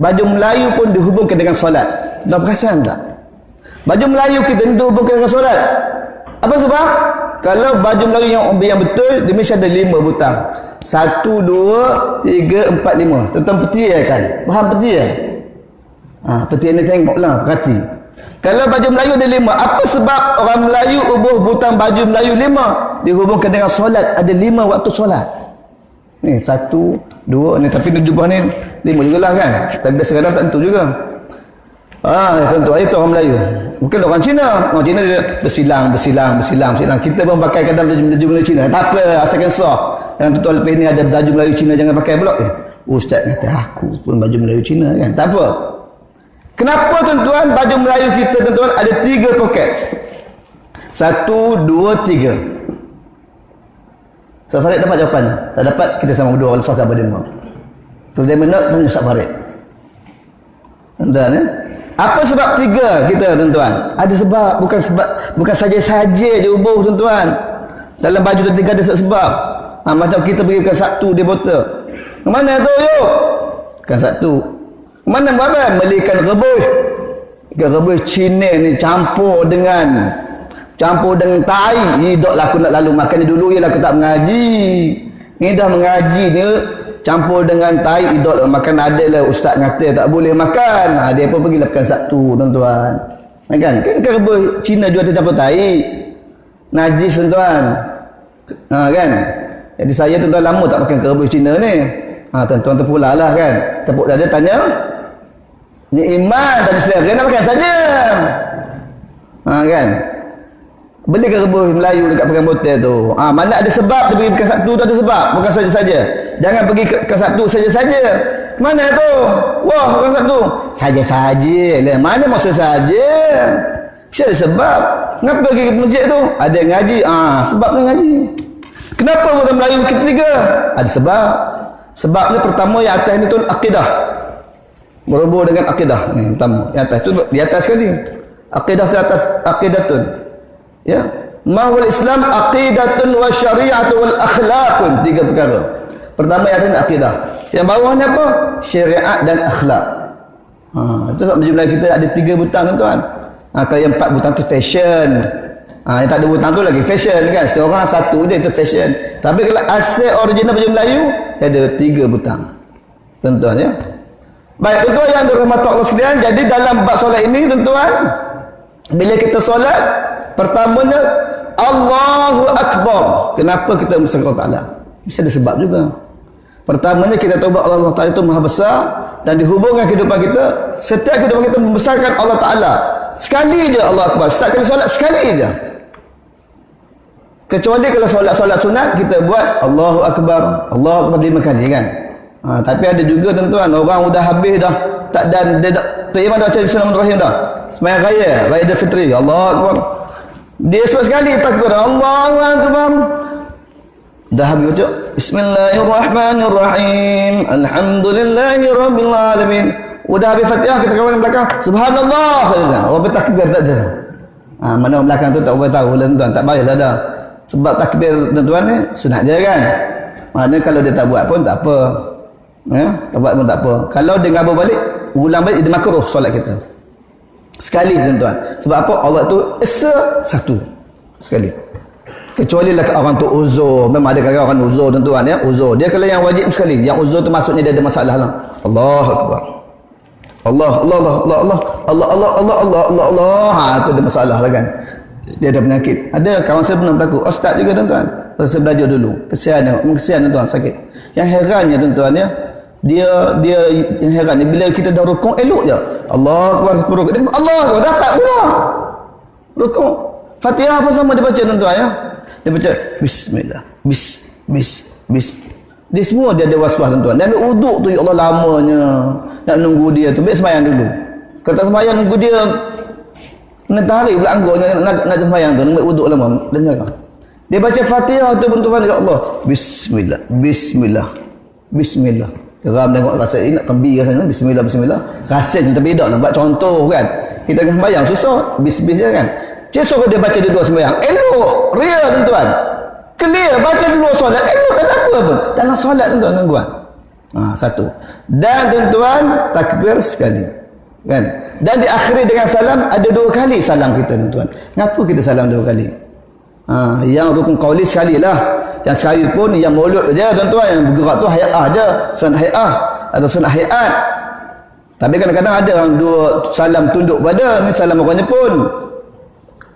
baju Melayu pun dihubungkan dengan solat. Tuan perasan tak? Baju Melayu kita dihubungkan dengan solat. Apa sebab? Kalau baju Melayu yang betul, dia mesti ada 5 butang. 1, 2, 3, 4, 5. Tuan-tuan petir kan? Faham petir? Petir ni tengoklah, perhati. Kalau baju Melayu ada 5, apa sebab orang Melayu ubah butang baju Melayu 5 dihubungkan dengan solat? Ada 5 waktu solat. Ni 1, 2 ni, tapi ni jubah ni 5 jugalah kan. Tapi kadang-kadang tak tentu juga. Tentu itu orang Melayu. Mungkin orang Cina. Orang Cina dia bersilang. Kita pun pakai kadang baju Melayu Cina. Tak apa, asalkan sah. Yang tuan lepas ni ada baju Melayu Cina, jangan pakai pula. Ustaz kata aku pun baju Melayu Cina kan. Tak apa. Kenapa tuan-tuan baju Melayu kita tuan-tuan ada 3 poket? 1, 2, 3. Ustaz Farid dapat jawapannya? Tak dapat, kita sama berdua Allah sahkan pada dia. Kalau dia menang, tanya Ustaz Farid. Tuan-tuan ya? Apa sebab 3 kita tuan-tuan? Ada sebab, bukan saja-saja je ubah tuan-tuan. Dalam baju tu 3 ada sebab. Macam kita pergi bukan Sabtu dia botol. Mana tu yuk? Bukan Sabtu. Mana buat apa? Belikan rebus. Ikan rebus Cina ni campur dengan tai. Hiduplah aku nak lalu makan ni dulu, ialah aku tak mengaji. Ni dah mengaji ni campur dengan tai, hiduplah makan. Adalah ustaz kata tak boleh makan. Dia pun pergilah makan Sabtu tuan-tuan. Kan rebus Cina jual campur tai. Najis tuan-tuan. Kan? Jadi saya tuan-tuan lama tak makan rebus Cina ni. Tuan-tuan terpulah lah kan. Tepuk dada tanya. Ni iman tadi selera nak makan saja. Kan? Beli ke rebus Melayu dekat pegang botol tu. Mana ada sebab dia pergi pegang Sabtu tu, ada sebab. Bukan saja-saja. Jangan pergi ke Sabtu saja-saja. Mana tu? Wah, pegang Sabtu. Saja-saja lah. Mana masa saja? Mesti ada sebab. Kenapa pergi ke masjid tu? Ada yang ngaji. Sebabnya ngaji. Kenapa orang Melayu ketiga? Ada sebab. Sebabnya pertama yang atas ni tu akidah. Berhubung dengan akidah. Ni pertama. Yang atas tu di atas sekali. Akidah tu atas aqidatun. Ya. Mahwal Islam aqidatun wa syari'atun wal akhlaqun. 3 perkara. Pertama yang atas akidah. Yang bawah ni apa? Syariat dan akhlak. Itu sebab jumlah kita ada 3 butang tuan-tuan. Kalau yang 4 butang tu fashion. Yang tak ada butang tu lagi fashion kan. Setiap orang 1 je itu fashion. Tapi kalau asal original baju Melayu ada 3 butang. Tuan-tuan ya. Baik tuan-tuan yang dirahmati Allah sekalian, jadi dalam bab solat ini tuan-tuan, bila kita solat, pertamanya Allahu Akbar. Kenapa kita membesarkan Allah Ta'ala? Bisa ada sebab juga. Pertamanya kita tahu bahawa Allah Ta'ala itu maha besar dan dihubungkan kehidupan kita. Setiap kehidupan kita membesarkan Allah Ta'ala. Sekali je Allah Akbar. Setiap kali solat sekali je. Kecuali kalau solat-solat sunat kita buat Allahu Akbar 5 kali kan. Tapi ada juga tuan-tuan orang sudah habis dah tak dan dia Tok Iman dah baca Bismillahirrahmanirrahim dah. Sembahyang raya Idul Fitri. Allahu Akbar. Dia sekali takbir Allahu Akbar. Dah habis baca Bismillahirrahmanirrahim. Alhamdulillahirabbil alamin. Udah habis Fatihah kita kawan belakang Subhanallah. Orang bertakbir tak ada. Mana belakang tu tak boleh tahu lah tuan, tak payahlah dah. Sebab takbir tuan-tuan ni sunat je kan. Mana kalau dia tak buat pun tak apa. Tak buat pun tak apa. Kalau dia ngabur balik, ulang balik, dia makruh solat kita. Sekali tuan-tuan. Sebab apa? Allah tu esa satu. Sekali. Kecuali lah orang tu uzur. Memang ada kadang-kadang orang uzur tuan-tuan ya, uzur. Dia kalau yang wajib sekali, yang uzur tu maksudnya dia ada masalah lah. Allahu akbar. Allah Allah Allah Allah Allah Allah Allah Allah Allah Allah Allah. Ha, tu ada masalah lah kan. Dia ada penyakit. Ada kawan saya pernah berlaku. Ustaz juga tuan-tuan. Saya belajar dulu. Kesian tuan-tuan, sakit. Yang herannya tuan-tuan ya, dia yang heran ni bila kita dah rukuk elok je. Allah akbar, rukuk. Allah akbar, dapat pula. Rukuk. Fatihah apa sama dia baca tuan-tuan ya. Dia baca bismillah. Bis. Dia semua dia ada was-was tuan-tuan. Dan ambil uduk tu ya Allah lamanya. Nak nunggu dia tu. Baik sembahyang dulu. Kata sembahyang nunggu dia kena tarik pula anggotnya nak sembahyang tu. Ambil uduk lama. Dengar kan? Dia baca Fatihah tu tuan-tuan ya Allah. Bismillah. Geram tengok rasa nak kembi rasanya. Bismillah. Rasanya terbeda nak buat contoh kan. Kita akan sembahyang susah. Bis je kan. Cik suruh dia baca dua sembahyang. Elok. Real tuan-tuan. Clear. Baca dua solat. Elok tak ada apa pun. Dalam solat tuan-tuan. Satu. Dan tuan-tuan takbir sekali. Kan? Dan diakhiri dengan salam. Ada 2 kali salam kita tuan-tuan. Kenapa kita salam 2 kali? Yang rukun qauli sekali lah. Yang sekali pun yang maulud aja tuan-tuan. Yang bergerak tu hay'ah aja. Sunat hay'ah atau sunat hay'at. Tapi kadang-kadang ada orang 2 salam tunduk pada. Ni salam orang Jepun.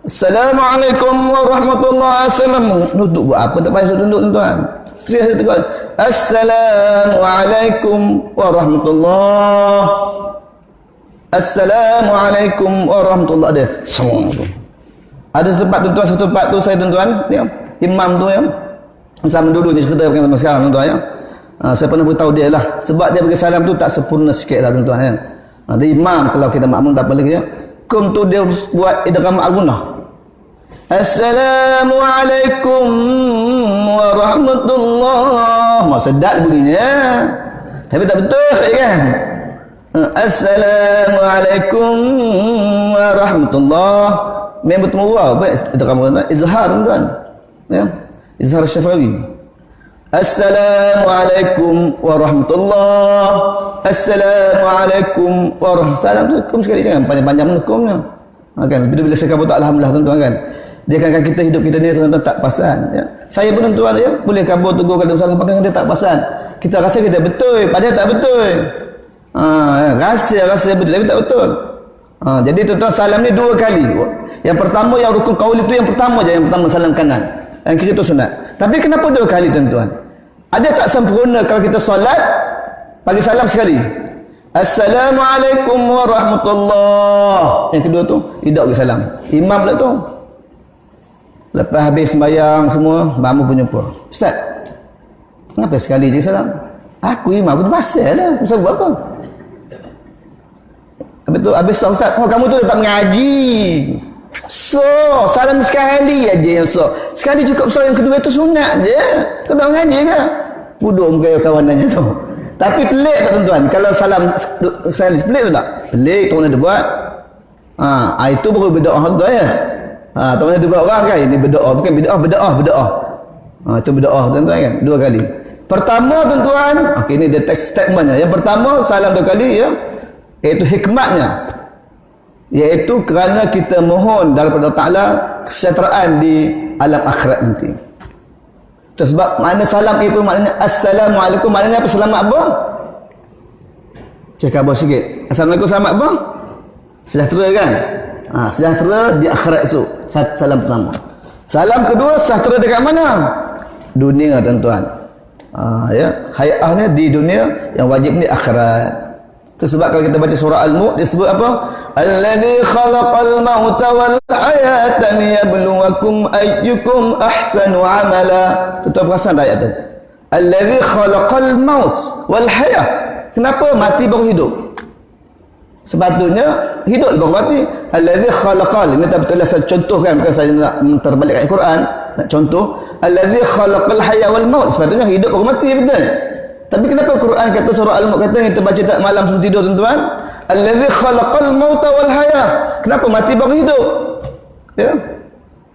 Assalamualaikum warahmatullahi wabarakatuh. Nuduk buat apa? Tak payah tunduk tuan-tuan. Seterusnya saya tegur. Assalamualaikum warahmatullahi. Assalamualaikum warahmatullahi wabarakatuh. Assalamualaikum. Ada tempat tuan-tuan, satu tempat tu saya tuan-tuan, ya, imam tu ya. Sama dulu ni cerita bukan sama sekarang tuan-tuan ya. Saya pernah beritahu dia lah. Sebab dia bagi salam tu tak sempurna sikit lah tuan-tuan ya. Dia imam kalau kita makmum tak apa lagi ya. Kum tu dia buat idgham al-gunnah. Assalamualaikum warahmatullahi. Sedap bunyinya. Tapi tak betul kan? Assalamualaikum warahmatullahi. Memang betul apa idgham al-gunnah? Izhar tuan-tuan. Ya. Izhar Syafi'i. Assalamualaikum warahmatullahi. Assalamualaikum warahmatullahi. Salam tu kum sekali jangan panjang-panjang menukumnya. Kan bila saya kabut alhamdulillah tuan-tuan kan. Dia kan kita hidup kita ni tuan-tuan tak pasan ya. Saya pun tuan-tuan ya boleh kabut tegur kalau salah pakai dia tak pasan. Kita rasa kita betul padahal tak betul. Rasa betul tapi tak betul. Jadi tuan-tuan salam ni 2 kali. Yang pertama yang rukun qauli tu yang pertama je, yang pertama salam kanan. Yang kiri tu sunat. Tapi kenapa 2 kali tuan-tuan? Ada tak sempurna kalau kita solat bagi salam sekali? Assalamualaikum warahmatullahi. Yang kedua tu tidak bagi salam. Imam pula tu. Lepas habis sembahyang semua, makmum pun jumpa. Ustaz, kenapa sekali je salam? Aku imam pun pasal lah. Ustaz buat apa? Habis tu habis Ustaz, kamu tu dah tak mengaji. So, salam sekali aja yang so. Sekali cukup, so yang kedua tu sunat je. Kau tak mengaji ke? Bodoh muka kawanannya tu. Tapi pelik tak tuan-tuan? Kalau salam sekali pelik tak? Pelik, tu mana dia buat? Itu baru berdoa tuan ya. Tu mana dia buat orang kan? Ini berdoa, bukan berdoa. Itu berdoa tuan-tuan kan? 2 kali. Pertama tuan-tuan, okey ini the text statementnya. Yang pertama salam 2 kali ya. Iaitu hikmatnya. Iaitu kerana kita mohon daripada Allah Ta'ala kesejahteraan di alam akhirat nanti. Sebab makna salam itu maknanya Assalamualaikum, maknanya apa? Selamat apa? Cakap apa sikit? Assalamualaikum, selamat apa? Sejahtera kan? Sejahtera di akhirat esok. Salam pertama. Salam kedua, sejahtera dekat mana? Dunia tuan-tuan. Ya, hayatnya di dunia, yang wajib ni akhirat. Itu sebab kalau kita baca surah Al-Mulk dia sebut apa? Allazi khalaqal mauta wal hayata liyabluwakum ayyukum ahsanu amala. Tuan perasan tak ayat tu? Allazi khalaqal maut wal hayat. Kenapa mati baru hidup? Sepatutnya hidup baru mati. Allazi khalaqal. Ini tak betul lah saya contohkan, bukan saya nak terbalikkan Al-Quran. Nak contoh, allazi khalaqal hayat wal maut. Sepatutnya hidup baru mati, betul? Tapi kenapa Quran kata surah Al-Mulk kata kita baca tak malam sebelum tidur tuan-tuan? Allazi khalaqal mauta wal hayah. Kenapa mati baru hidup? Ya.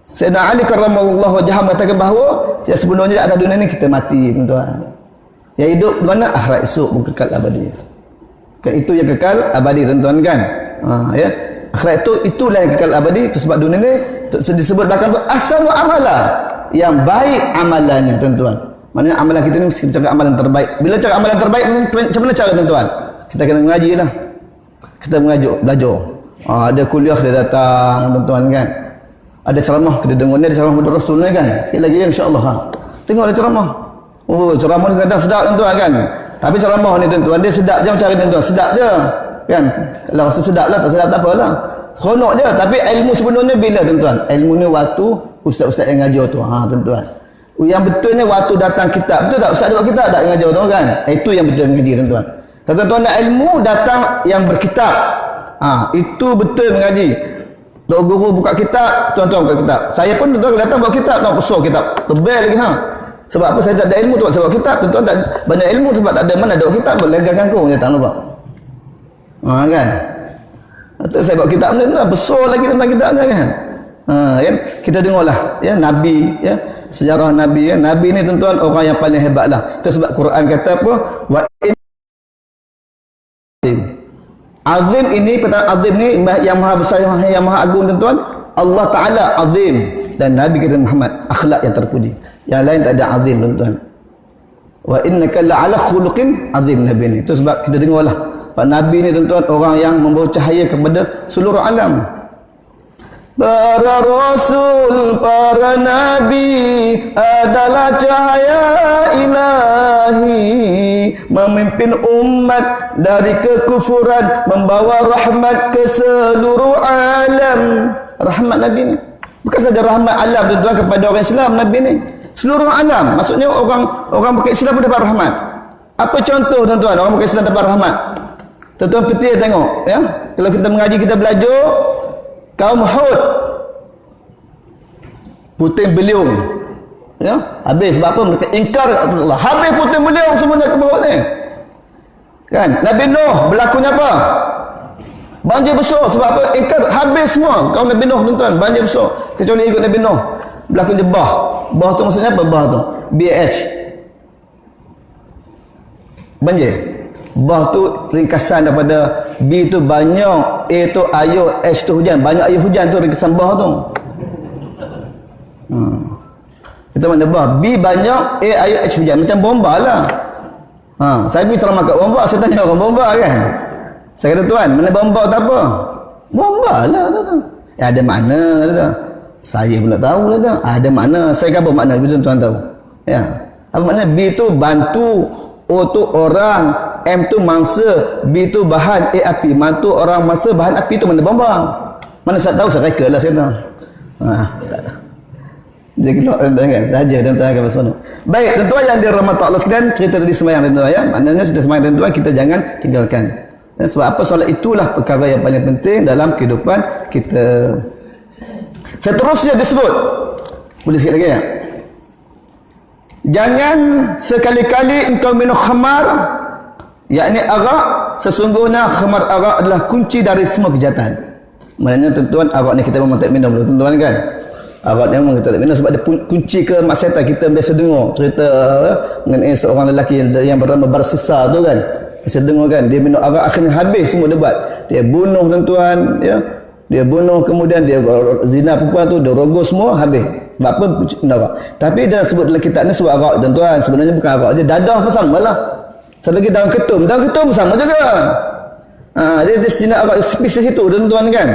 Sayyidina Ali karramallahu wajhahu mengatakan bahawa ya sebenarnya di atas dunia ni kita mati tuan-tuan. Yang hidup di mana? Akhirat esok kekal abadi. Kan itu yang kekal abadi tuan-tuan kan? Ya. Akhirat itulah yang kekal abadi. Itu sebab dunia ni disebut belakang tu ahsanu amala. yang baik amalannya, tuan-tuan. Maknanya amalan kita ni mesti kita cakap amalan terbaik. Bila cakap amalan terbaik, macam mana cara, tuan-tuan? Kita kena mengaji lah. Kita mengajuk, belajar. Ada kuliah kita datang, tuan-tuan kan. Ada ceramah kita dengar ni, ada ceramah Muhammad Rasul ni kan. Sikit lagi insya-Allah tengok ada ceramah. Oh, ceramah ni kadang sedap, tuan-tuan kan. Tapi ceramah ni, tuan-tuan, dia sedap je macam ni, tuan-tuan. Sedap je. Kan? Kalau rasa sedap lah, tak sedap tak apalah. Seronok je. Tapi ilmu sebenarnya bila, tuan-tuan? Ilmu ni waktu ustaz-ustaz yang ngajar tu. Tuan-tuan. Yang betulnya waktu datang kitab. Betul tak? Ustaz buat kitab tak ngajar tu kan? Itu yang betul mengaji, tuan-tuan. Kalau tuan-tuan nak ilmu, datang yang berkitab. Itu betul mengaji. Tok guru buka kitab, tuan-tuan buka kitab. Saya pun tuan-tuan datang buat kitab, tak besar kitab. Tebal lagi Sebab apa saya tak ada ilmu tu sebab kitab, tuan-tuan tak banyak ilmu sebab tak ada mana ada kitab berlegar kangkung je tak nampak. Kan? Atau saya buat kitab ni besar lagi tentang kitabnya kan. Kan? Kita dengarlah ya Nabi ya, sejarah Nabi ya. Nabi ni tuan-tuan orang yang paling hebatlah. Itu sebab Quran kata apa? Wa Azim ini, perkataan azim ni yang maha besar, yang maha agung, tuan-tuan. Allah Ta'ala azim. Dan Nabi kita Muhammad akhlak yang terpuji. Yang lain tak ada azim, tuan-tuan. Wa innaka la'ala khuluqin azim, Nabi ni. Itu sebab kita dengarlah Pak Nabi ni, tuan-tuan, orang yang membawa cahaya kepada seluruh alam. Para rasul, para nabi adalah cahaya ilahi, memimpin umat dari kekufuran, membawa rahmat ke seluruh alam. Rahmat Nabi ni bukan saja rahmat alam, tuan-tuan, kepada orang Islam. Nabi ni seluruh alam, maksudnya orang bukan Islam pun dapat rahmat. Apa contoh, tuan-tuan, orang bukan Islam dapat rahmat? Tuan-tuan peti tengok ya, kalau kita mengaji, kita belajar kaum Hud puting beliung ya, habis sebab apa? Mereka ingkar Allah, habis puting beliung semuanya ke bawah ni kan. Nabi Nuh berlakunya apa? Banjir besar. Sebab apa? Ingkar, habis semua kaum Nabi Nuh, tuan-tuan, banjir besar. Kecuali ikut Nabi Nuh, berlakunya bah tu maksudnya apa? Bah tu BH, banjir. Bah tu ringkasan daripada B tu banyak, A tu air, H tu hujan. Banyak air hujan tu ringkasan bah tu. Kita mana bah? B banyak, A air, H hujan. Macam bomba lah. Saya pergi ceramah kat bomba, saya tanya orang bomba kan. Saya kata, tuan, mana bomba tak apa? Bomba lah. Ada makna kata. Saya pun tak tahu kata. Ada makna. Saya kata apa makna? Tuan tahu. Ya. Apa makna? B tu bantu, O tu orang, M tu mangsa, B tu bahan, A api. Mantu orang, mangsa, bahan api tu mana bomba? Mana saya tahu, saya reka lah saya tahu. Tak tahu. Dia keluar kan saja tuan-tuan akan bersono. Baik, tuan-tuan yang dirahmati Allah sekalian, cerita tadi sembahyang, tuan-tuan ya. Maknanya sudah sembahyang, tuan-tuan, kita jangan tinggalkan. Dan sebab apa? Solat itulah perkara yang paling penting dalam kehidupan kita. Seterusnya disebut, boleh sikit lagi ya? Jangan sekali-kali engkau minum khamar, yakni arak. Sesungguhnya khamar arak adalah kunci dari semua kejahatan. Maknanya, tuan-tuan, arak ni kita memang tak minum, tuan-tuan kan. Arak ni memang kita tak minum sebab dia kunci kemaksiatan. Kita biasa dengar cerita mengenai seorang lelaki yang bernama Barsisa tu kan. Biasa dengar kan, dia minum arak, akhirnya habis semua dia buat. Dia bunuh, tuan-tuan ya. Dia bunuh, kemudian dia zina perempuan tu, dia rogol semua, habis. Sebab apa? Arak. Tapi dia sebut dalam kitab ni sebut arak, tuan-tuan. Sebenarnya bukan arak je, dadah pun sama lah. Satu lagi daun ketum sama juga. Dia zina arak spesies itu, tuan-tuan kan.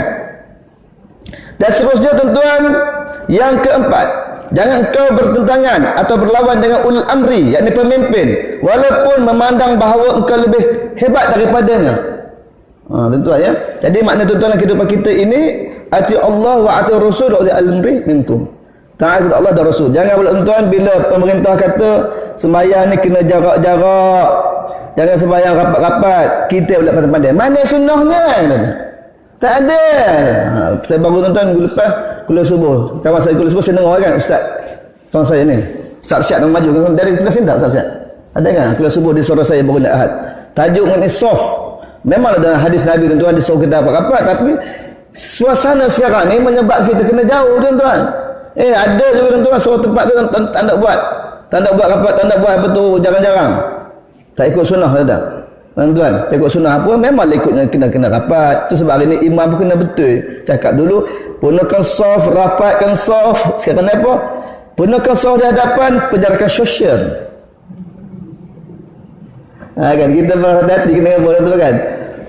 Dan seterusnya, tuan-tuan, yang keempat, jangan kau bertentangan atau berlawan dengan ulul amri, yakni pemimpin, walaupun memandang bahawa engkau lebih hebat daripadanya. Tuan-tuan ya. Jadi makna, tuan-tuan, dalam kehidupan kita ini, ati Allah wa ati Rasul wa ulil amri minkum. Taat kepada Allah dan Rasul. Jangan pula, tuan-tuan, bila pemerintah kata sembahyang ni kena jarak-jarak, jangan sembahyang rapat-rapat, kita pula pandai-pandai. Mana sunnahnya? Tak ada. Saya baru, tuan-tuan, minggu lepas kuliah subuh. Kawan saya kuliah subuh, saya dengar kan ustaz. Kawan saya ni, Ustaz Syed yang maju dari kelas ni tak Ustaz Syed? Ada kan? Kuliah subuh di suara saya baru nak Ahad. Tajuk mengenai soft. Memang ada hadis Nabi, tuan-tuan, disuruh kita rapat-rapat, tapi suasana sekarang ni menyebabkan kita kena jauh, tuan-tuan. Ada juga, tuan-tuan, suruh tempat tu tak nak buat. Tak nak buat rapat, tak nak buat apa tu, jarang-jarang. Tak ikut sunnah dah. Tuan-tuan, tak ikut sunnah apa, memang ikutnya kena rapat. Itu sebab hari ni imam pun kena betul. Cakap dulu, gunakan soft, rapatkan soft. Sekarang apa? Penuhkan sahur di hadapan, penjarakan sosial. Kan kita berhati-hati kena boleh tu kan.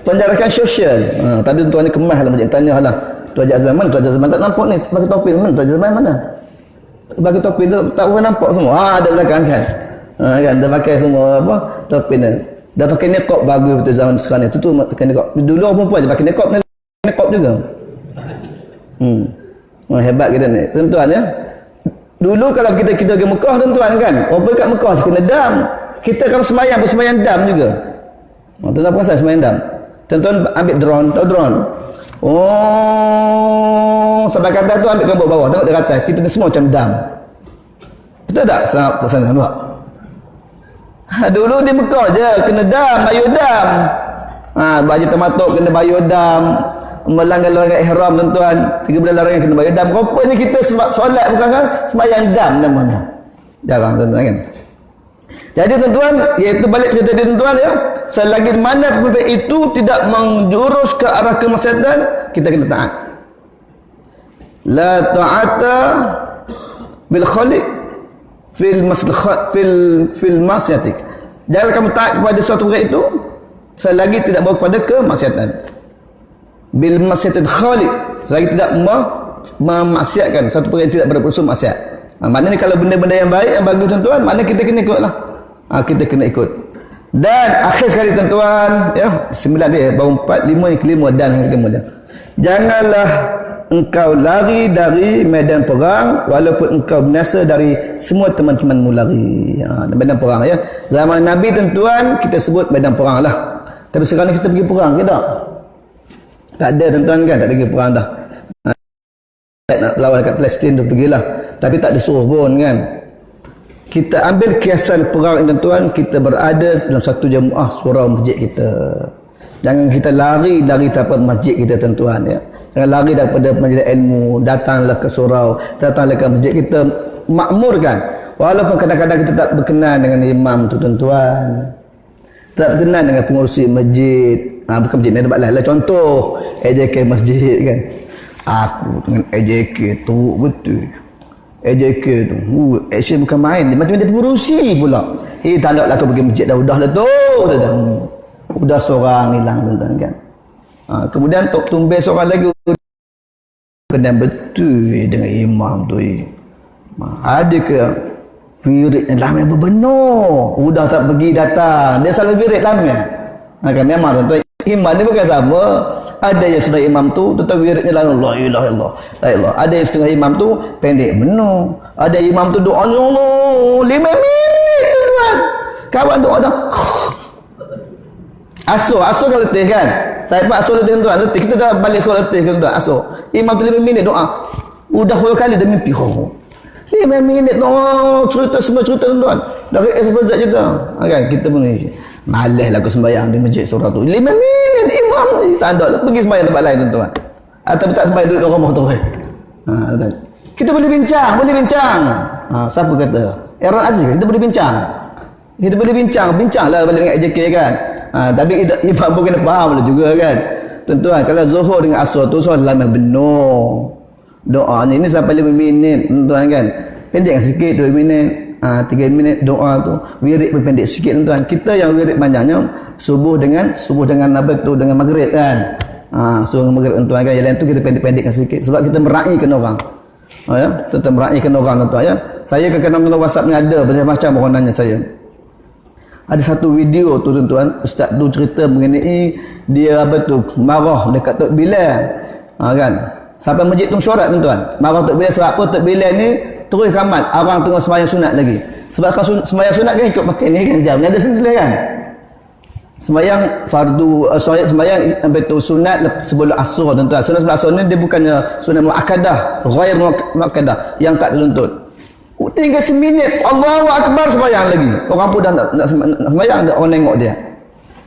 Penjarakan sosial. Tadi tuan ni kemas lah macam tanya lah. Tuan Haji Azman mana? Tuan Haji Azman tak nampak ni. Bagi topi mana? Tuan Haji Azman mana? Bagi topi tak pernah nampak semua. Ada belakang kan. Kan dah pakai semua apa? Topi ni. Dah pakai niqab bagus betul zaman sekarang ni. Tu pakai niqab. Dulu orang perempuan je pakai niqab ni. Niqab juga. Hebat kita ni. Tuan-tuan ya. Dulu kalau kita pergi Mekah tuan-tuan kan. Orang pergi kat Mekah kena dam. Kita akan semayang pun semayang dam juga. Tuan-tuan perasan semayang dam. Tuan-tuan ambil drone, tahu drone? Sampai kat atas tu ambil gambar bawah. Tengok dekat atas. Kita ni semua macam dam. Betul tak? Tak sana nampak. Dulu di Mekah je kena dam, bayar dam. Baju termatuk kena bayar dam. Melanggar larangan ihram tuan-tuan. 13 larangan kena bayar dam. Rupanya kita solat bukan kan? Semayang dam namanya. Jarang tuan-tuan kan? Jadi tuan-tuan, iaitu balik cerita dia tuan-tuan ya. Selagi mana pemimpin itu tidak menjurus ke arah kemaksiatan, kita kena taat. La ta'ata bil khaliq fil masyatik. Jangan kamu taat kepada suatu perkara itu selagi tidak bawa kepada kemaksiatan. Bil masyatil khaliq, selagi tidak memaksiatkan satu perkara yang tidak berunsur maksiat. Maknanya kalau benda-benda yang baik, yang bagus tuan-tuan, maknanya kita kena ikutlah. Kita kena ikut. Dan akhir sekali tuan-tuan, ya, 9 dia, baru 4, 5 yang kelima dan yang kelima dia. Janganlah engkau lari dari medan perang walaupun engkau binasa dari semua teman-temanmu lari. Medan perang ya. Zaman Nabi tuan-tuan kita sebut medan perang lah. Tapi sekarang kita pergi perang ke tak? Tak ada tuan-tuan kan, tak ada pergi perang dah. Nak lawan dekat Palestin tu pergilah. Tapi tak disuruh pun kan. Kita ambil kiasan perang ini tuan-tuan, kita berada dalam satu jemaah surau masjid kita. Jangan kita lari dari tapak masjid kita tuan-tuan ya. Jangan lari daripada majlis ilmu, datanglah ke surau, datanglah ke masjid kita, makmurkan. Walaupun kadang-kadang kita tak berkenan dengan imam tu tuan-tuan. Tak berkenan dengan pengurusi masjid. Bukan masjid ni tempat lain. Contoh AJK masjid kan. Aku dengan AJK teruk betul. AJK tu action bukan main, macam dia pengurusi pula. Tak naklah aku pergi masjid dah, udahlah tu udah seorang hilang tuan-tuan kan. Kemudian tumbe seorang lagi kena betul dengan imam tu. Ada ke wirid yang lama yang berbenar, udah tak pergi datang, dia selalu wirid lama kan. Memang tuan-tuan imam ni bukan sama. Ada yang setengah imam tu tetap wiridnya la ilaha illallah, la ilaha. Ada yang setengah imam tu pendek benar. Ada imam tu doa Allah 5 minit tuan. Kawan doa dah. Asur kalau letih kan. Saya pun asur letih tuan, letih. Kita dah balik sekolah letih kan tuan, asur. Imam tu 5 minit doa. Udah berapa kali dah mimpi. 5 minit doa, cerita semua cerita tuan. Dari exposat kita. Kan kita pun ni. Malas lah aku sembahyang di masjid surau tu 5 minit imam ni tak ada lah. Pergi sembahyang tempat lain tuan-tuan, atau tak sembahyang duduk di rumah tu kita boleh bincang siapa kata Aaron Aziz, kita boleh bincang bincanglah balik dengan AJK kan. Tapi imam pun kena faham lah juga kan tuan-tuan. Kalau zuhur dengan asar tu solat yang benar doanya ini sampai 5 minit tuan-tuan kan, pendek sikit 2 minit 3 minit doa tu. Wirid pun pendek sikit tuan. Kita yang wirid panjangnya subuh dengan apa tu, dengan maghrib kan. Subuh dengan maghrib tuan kan. Yang lain tu kita pendek-pendekkan sikit sebab kita meraihkan orang. Ya, kita meraihkan orang tuan ya. Saya kadang-kadang WhatsApp ni ada macam-macam orang nanya saya. Ada satu video tu tuan-tuan, ustaz tu cerita mengenai dia apa tu marah dekat Tok Bilal. Kan. Sampai masjid tu mesyuarat tuan-tuan. Marah Tok Bilal sebab apa? Tok Bilal ni terus kamat orang tengah sembahyang sunat lagi. Sebab kalau sembahyang sunat kan ikut pakai ni kan, jam ni ada sendiri kan. Sembahyang fardu, sembahyang sampai tu sunat sebelum asar tuan-tuan. Sunat sebelum asar ni dia bukannya sunat muakkadah, ghair muakkadah yang tak dituntut. Tinggal seminit Allahu akbar sembahyang lagi. Orang pun dah nak sembahyang, orang tengok dia.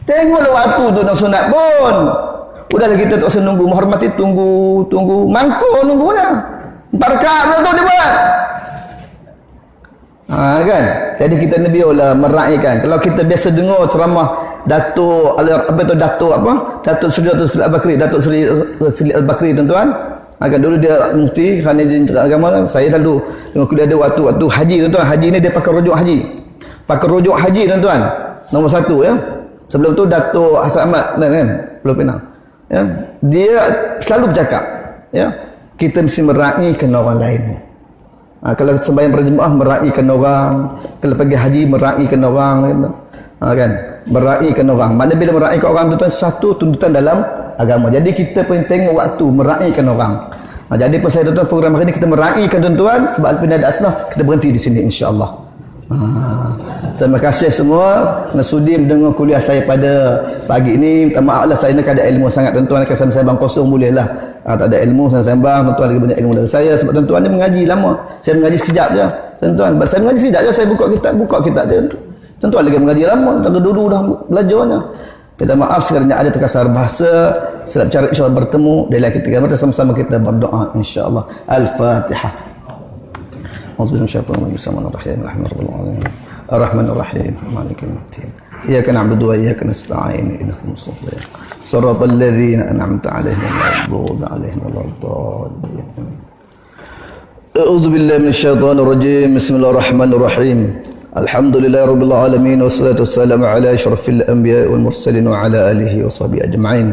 Tengoklah waktu tu nak sunat pun. Udahlah kita tak usah nunggu, menghormati tunggu mangkuk nunggu dah. 4 rakaat belum tahu dia buat. Kan? Jadi kita ni biarlah meraihkan. Kalau kita biasa dengar ceramah Datuk Seri Al-Bakri, tuan-tuan. Kan dulu dia mufti kerana dia agama kan. Saya selalu tengok kuliah ada waktu haji tuan-tuan. Haji ni dia pakai rujuk haji. Pakai rujuk haji tuan-tuan. Nombor 1 ya. Sebelum tu Datuk Hasan Ahmad kan, Pulau Pinang. Ya. Dia selalu bercakap, ya. Kita mesti meraihkan orang lain. Kalau sembahyang berjemaah meraihkan orang, kalau pergi haji meraihkan orang gitu. Kan? Meraihkan orang. Mana bila meraihkan orang itu satu tuntutan dalam agama. Jadi kita pun tengok waktu meraihkan orang. Jadi pun saya tuan-tuan program hari ini kita meraihkan tuan-tuan sebab Al-Pindah Asnah kita berhenti di sini insya-Allah. Terima kasih semua nak sudi mendengar kuliah saya pada pagi ini. Minta maaf lah saya nak ada ilmu sangat tuan-tuan, kalau saya sembang kosong boleh lah. Tak ada ilmu saya sembang, tuan-tuan lagi banyak ilmu dari saya sebab tuan-tuan ni mengaji lama. Saya mengaji sekejap je tuan-tuan. Saya mengaji sekejap je, saya buka kitab je. Tuan-tuan lagi mengaji lama, dulu dah belajarnya. Minta maaf sekiranya ada terkasar bahasa, silap cara insya-Allah bertemu. Dari kita gambar sama-sama kita berdoa insya-Allah. Al-Fatihah. أعوذ بالله من الشيطان الرجيم بسم الله الرحمن الرحيم رب العالمين الرحمن الرحيم مالك يوم الدين إياك نعبد وإياك نستعين اهدنا الصراط صراط الذين أنعمت عليهم غير المغضوب عليهم ولا الضالين أعوذ بالله من الشيطان الرجيم بسم الله الرحمن الرحيم الحمد لله رب العالمين والصلاة والسلام على أشرف الأنبياء والمرسلين وعلى آله وصحبه أجمعين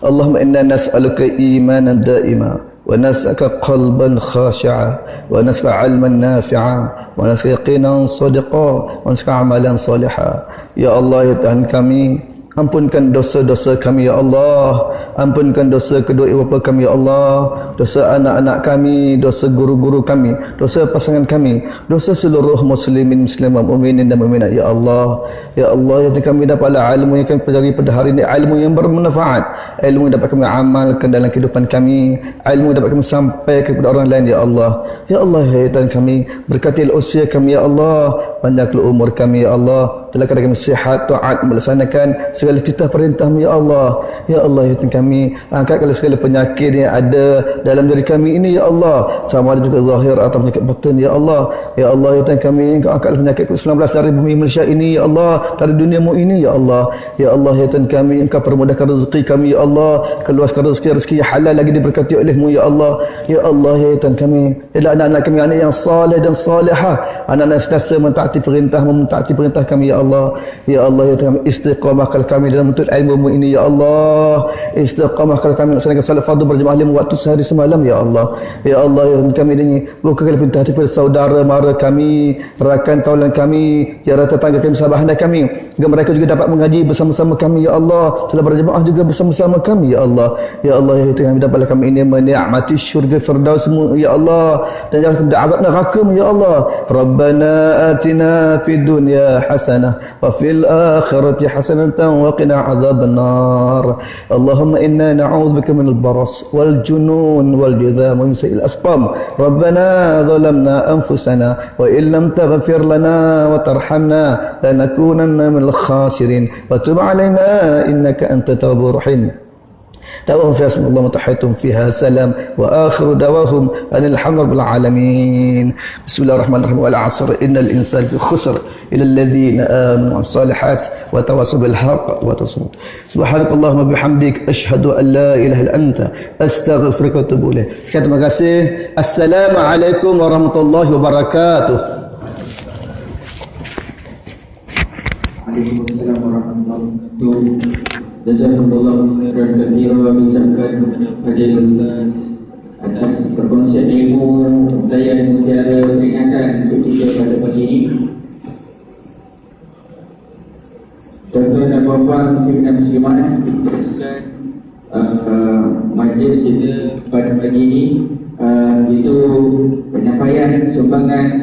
اللهم إنا نسألك إيمانا دائما ونسألك قلبا خاشعا ونسألك علما نافعا ونسألك يقينا صدقا ونسألك عملا صالحا يا الله ya Tuhan kami, ampunkan dosa-dosa kami ya Allah, ampunkan dosa kedua ibu bapa kami ya Allah, dosa anak-anak kami, dosa guru-guru kami, dosa pasangan kami, dosa seluruh muslimin muslimat mukminin dan mukminat ya Allah. Ya Allah, ya kami dapatlah ilmu yang kami pelajari pada hari ini, ilmu yang bermanfaat, ilmu yang dapat kami amalkan dalam kehidupan kami, ilmu yang dapat kami sampaikan kepada orang lain ya Allah. Ya Allah, ya Tuhan kami, berkatilah usia kami ya Allah, panjangkanlah umur kami ya Allah, dalam keadaan kami sihat, taat, melaksanakan segala titah perintah-Mu ya Allah. Ya Allah, ya Tuhan kami, angkatlah segala penyakit yang ada dalam diri kami ini ya Allah, sama ada juga zahir atau penyakit batin ya Allah. Ya Allah, ya Tuhan kami, Engkau angkatlah penyakit COVID-19 dari bumi Malaysia ini ya Allah, dari duniamu ini ya Allah. Ya Allah, ya Tuhan kami, Engkau permudahkan rezeki kami ya Allah, keluaskan rezeki yang halal lagi diberkati oleh-Mu ya Allah. Ya Allah, ya Tuhan kami, jadilah anak-anak kami anak yang saleh dan salihah, anak-anak yang sentiasa mentaati perintah, mentaati perintah kami ya Allah. Ya Allah, ya Tuhan kami, istiqamahkan kami dalam menuntut ilmu-Mu ini ya Allah, istiqamahkan kami melaksanakan salat fardu berjemaah 5 waktu sehari semalam ya Allah. Ya Allah, ya Tuhan kami ini bukakanlah pintu hati kepada saudara mara kami, rakan taulan kami, ya tetangga kami, sahabat anda kami, agar mereka juga dapat mengaji bersama-sama kami ya Allah, salat berjemaah juga bersama-sama kami ya Allah. Ya Allah, ya Tuhan kami, dapatlah kami ini menikmati syurga firdaus-Mu ya Allah, dan jangan kami azab neraka-Mu ya Allah. Rabbana atina fid dunya hasanah wa fil akhirati hasanatan wa qina adzabannar. Allahumma inna na'udzubika minal baras wal junun wal judham wa min sayyi'il asqam. Rabbana zalamna anfusana wa in lam taghfir lana wa tarhamna lanakunanna minal khasirin wa tub 'alaina innaka antat tawwabur rahim. دعواهم فيها اسم الله متحيتهم فيها سلام وآخر دعواهم أن الحمد رب العالمين. بسم الله الرحمن الرحيم والعصر إن الإنسان في خسر إلى الذين آمنوا وعملوا الصالحات وتواصوا بالحق وتواصوا. سبحانك اللهم وبحمدك أشهد أن لا إله إلا أنت أستغفرك وأتوب إليك. Sekian, terima kasih. Assalamualaikum warahmatullahi wabarakatuh. Waalaikumsalam warahmatullahi wabarakatuh. Jazakumullahu khairan katsiran, ucapkan kepada Fadil Ustaz atas perkongsian ilmu, layan mutiara peringatan untuk kita pada pagi ini. Tuan-tuan dan puan-puan muslimin dan muslimat, teruskan majlis kita pada pagi ini, itu penyampaian sumbangan